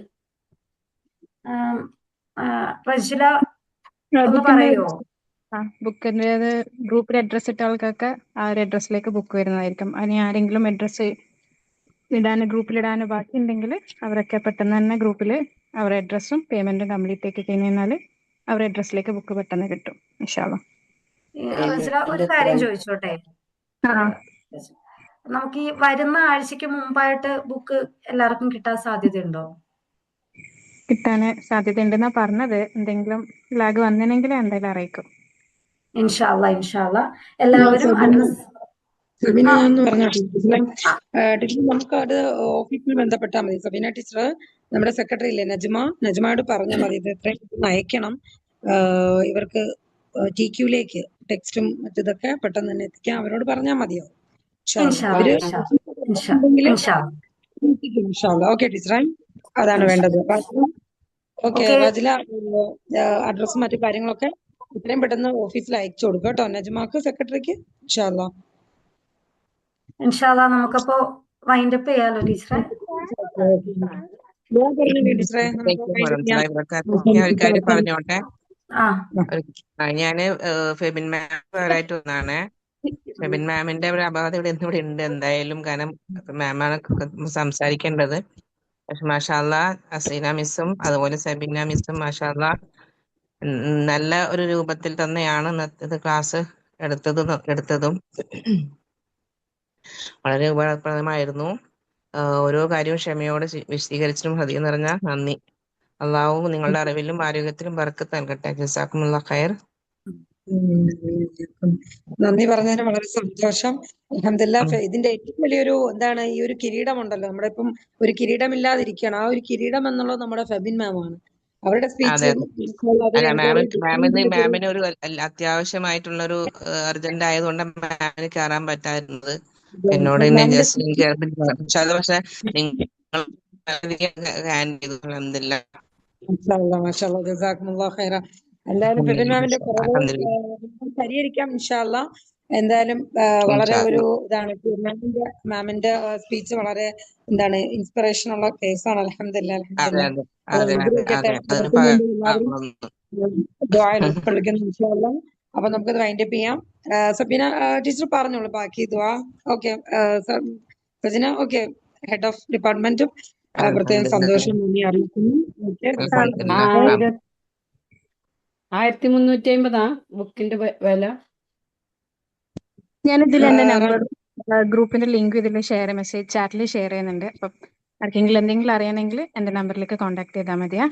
ആം, ആ, റജില ഒന്ന് ബുക്കിന്റെ പറയോ? ബുക്കിന്റെ ഗ്രൂപ്പിൽ അഡ്രസ് ഇട്ട ആൾക്കൊക്കെ ആ ഒരു അഡ്രസ്സിലേക്ക് ബുക്ക് വരുന്നതായിരിക്കും. അതിന് ആരെങ്കിലും അഡ്രസ്സ് ഗ്രൂപ്പിലിടാനോ ബാക്കി ഉണ്ടെങ്കിൽ അവരൊക്കെ പെട്ടെന്ന് തന്നെ ഗ്രൂപ്പിൽ അവരുടെ അഡ്രസ്സും പേയ്മെന്റും കംപ്ലീറ്റ് ആക്കി കഴിഞ്ഞാൽ അവരുടെ അഡ്രസ്സിലേക്ക് ബുക്ക് പെട്ടെന്ന് കിട്ടും ഇൻഷാ അള്ളാ. റജില ഒരു കാര്യം ചോദിച്ചോട്ടെ? നമുക്ക് ഈ വരുന്ന ആഴ്ചക്ക് മുമ്പായിട്ട് ബുക്ക് എല്ലാവർക്കും കിട്ടാൻ സാധ്യതയുണ്ടോ? കിട്ടാൻ സാധ്യതയുണ്ടെന്നാ പറഞ്ഞത്. എന്തെങ്കിലും ലാഗ് വന്നിനെങ്കിൽ എന്തായാലും അറിയിക്കും. ഇൻഷാ അള്ളാ എല്ലാവരും അഡ്രസ് സബീന എന്ന് പറഞ്ഞ ടീച്ചർ നമുക്ക് അത് ഓഫീസിൽ ബന്ധപ്പെട്ടാൽ മതി. സബീന ടീച്ചർ നമ്മുടെ സെക്രട്ടറി ഇല്ലേ നജ്മയോട് പറഞ്ഞാൽ മതി. ഇത് എത്രയും പെട്ടെന്ന് അയക്കണം. ഇവർക്ക് TQ-ലേക്ക് ടെക്സ്റ്റും മറ്റതൊക്കെ പെട്ടെന്ന് തന്നെ എത്തിക്കാൻ അവരോട് പറഞ്ഞാൽ മതിയോ? അവര് ഓക്കെ ടീച്ചറെ, അതാണ് വേണ്ടത്. ഓക്കെ വജില, അഡ്രസ്സും മറ്റു കാര്യങ്ങളൊക്കെ ഇത്രയും പെട്ടെന്ന് ഓഫീസിൽ അയച്ചു കൊടുക്കുക കേട്ടോ നജ്മാക്ക്, സെക്രട്ടറിക്ക്. ഇൻഷാ അള്ളാ നമുക്കപ്പോ വൈൻഡപ്പ് ചെയ്യാലോ ടീച്ചറെ? ഞാൻ ഒരു കാര്യം പറഞ്ഞോട്ടെ. ഞാന് ഫെബിൻ മാമായിട്ട് വന്നാണ്. ഫെബിൻ മാമിന്റെ ഒരു അപാകത ഇവിടെ ഉണ്ട് എന്തായാലും, കാരണം മാമാണ് സംസാരിക്കേണ്ടത്. പക്ഷെ മാഷാല്ലാ ഹസീന മിസ്സും അതുപോലെ സബീന മിസ്സും മാഷാല്ലാ നല്ല ഒരു രൂപത്തിൽ തന്നെയാണ് ഇന്നത്തെ ക്ലാസ് എടുത്തതും വളരെ ഉപകാരപ്രദമായിരുന്നു. ഓരോ കാര്യവും ക്ഷമയോടെ വിശദീകരിച്ചിട്ടും ഹൃദയം നിറഞ്ഞ നന്ദി. അള്ളാഹു നിങ്ങളുടെ അറിവിലും ആരോഗ്യത്തിലും ബർക്കത്ത് നൽകട്ടെ. ജസാക്കുമുല്ലാഹ് ഖൈർ. നന്ദി പറഞ്ഞതിന് വളരെ സന്തോഷം. അൽഹംദുലില്ലാഹ്. ഇതിന്റെ ഏറ്റവും വലിയൊരു എന്താണ്, ഈ ഒരു കിരീടമുണ്ടല്ലോ, നമ്മുടെ ഇപ്പം ഒരു കിരീടമില്ലാതിരിക്കുകയാണ്. ആ ഒരു കിരീടം എന്നുള്ളത് നമ്മുടെ ഫെബിൻ മാമാണ്. അവരുടെ സ്പീച്ച് മാമിന് ഒരു അത്യാവശ്യമായിട്ടുള്ള ഒരു അർജന്റ് ആയതുകൊണ്ട് മാമിന് കയറാൻ പറ്റാതിരുന്നത്. എന്നോട് പക്ഷെ നിങ്ങൾ ഹാൻഡ് ചെയ്തു. അൽഹംദുലില്ലാഹ്. എന്തായാലും ഫെബിൻ മാമിന്റെ പരിഹരിക്കാം ഇൻഷാ അല്ലാ. എന്തായാലും വളരെ ഒരു ഇതാണ് മാമിന്റെ സ്പീച്ച് വളരെ എന്താണ് ഇൻസ്പിറേഷൻ ഉള്ള കേസാണ്. അൽഹംദുലില്ലാഹ്. ഉൾക്കൊള്ളിക്കുന്നു ഇൻഷാ അല്ലാ. അപ്പൊ നമുക്കത് വൈൻഡപ്പ് ചെയ്യാം. സബീന ടീച്ചർ പറഞ്ഞോളൂ ബാക്കി ദുആ. Okay Sajina, okay head of ഡിപ്പാർട്ട്മെന്റും പ്രത്യേകം സന്തോഷം നന്ദി അറിയിക്കുന്നു. 1350 ബുക്കിന്റെ വില. ഞാനിതിൽ എന്റെ നമ്പർ ഗ്രൂപ്പിന്റെ ലിങ്ക് ഇതിൽ മെസ്സേജ് ചാറ്റിൽ ഷെയർ ചെയ്യുന്നുണ്ട്. അപ്പം ആർക്കെങ്കിലും എന്തെങ്കിലും അറിയണമെങ്കിൽ എന്റെ നമ്പറിലേക്ക് കോൺടാക്ട് ചെയ്താൽ മതിയാ.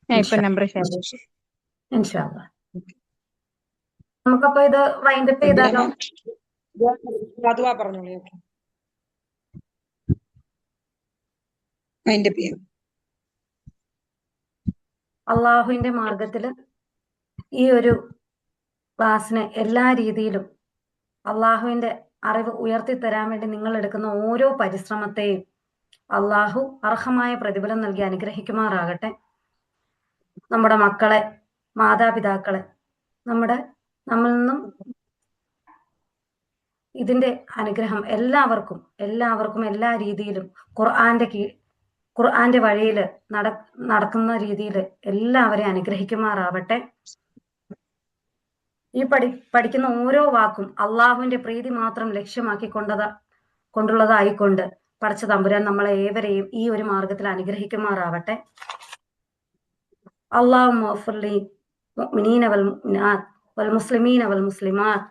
ഞാൻ ഇപ്പൊ നമ്പർ ഷെയർ ചെയ്യും. നമുക്കപ്പോ ഇത് വൈൻഡപ്പ് ചെയ്താലോ? പറഞ്ഞോളൂ. വൈൻഡപ്പ് ചെയ്യാം. അള്ളാഹുവിന്റെ മാർഗത്തില് ഈ ഒരു ക്ലാസ്സിനെ എല്ലാ രീതിയിലും അള്ളാഹുവിന്റെ അറിവ് ഉയർത്തി തരാൻ വേണ്ടി നിങ്ങൾ എടുക്കുന്ന ഓരോ പരിശ്രമത്തെയും അള്ളാഹു അർഹമായ പ്രതിഫലം നൽകി അനുഗ്രഹിക്കുമാറാകട്ടെ. നമ്മുടെ മക്കളെ, മാതാപിതാക്കളെ, നമ്മിൽ നിന്നും ഇതിന്റെ അനുഗ്രഹം എല്ലാവർക്കും എല്ലാ രീതിയിലും ഖുർആന്റെ വഴിയിൽ നടക്കുന്ന രീതിയിൽ എല്ലാവരെയും അനുഗ്രഹിക്കുമാറാവട്ടെ. ഈ പഠിക്കുന്ന ഓരോ വാക്കും അള്ളാഹുവിന്റെ പ്രീതി മാത്രം ലക്ഷ്യമാക്കി കൊണ്ടുള്ളതായിക്കൊണ്ട് പടച്ച തമ്പുരാൻ നമ്മളെ ഏവരെയും ഈ ഒരു മാർഗത്തിൽ അനുഗ്രഹിക്കുമാറാവട്ടെ. اللهم اغفر للمؤمنين والمؤمنات والمسلمين والمسلمات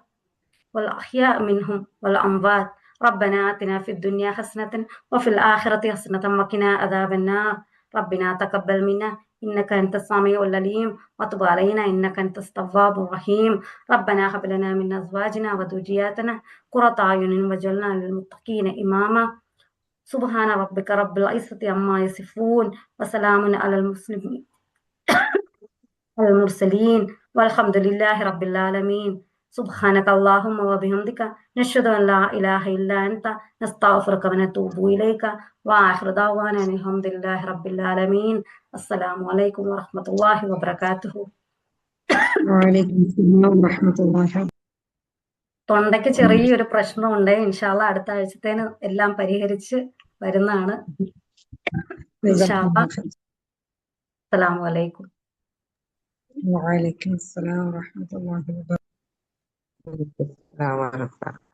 والأحياء منهم والأموات. ربنا آتنا في الدنيا حسنة وفي الآخرة حسنة وقنا عذاب النار. ربنا تقبل منا إنك أنت السميع العليم وتب علينا إنك أنت التواب الرحيم. ربنا هب لنا من أزواجنا وذرياتنا قرة أعين واجعلنا للمتقين إماما. سبحان ربك رب العزة عما يصفون وسلام على المرسلين والحمد لله رب العالمين. سبحانك اللهم وبحمدك نشهد أن لا إله إلا أنت نستغفرك ونتوب إليك. وآخر دعوانا الحمد لله رب العالمين. السلام عليكم ورحمة الله وبركاته. وعليكم السلام ورحمة الله. തൊണ്ടയ്ക്ക് ചെറിയൊരു പ്രശ്നമുണ്ട്. ഇൻഷാല്ല അടുത്ത ആഴ്ചത്തേന് എല്ലാം പരിഹരിച്ച് വരുന്നതാണ്. ഇൻഷാല്ല. അസ്സലാമു അലൈക്കും. വഅലൈക്കും അസ്സലാം വറഹ്മത്തുള്ളാഹി വബറകാതുഹു.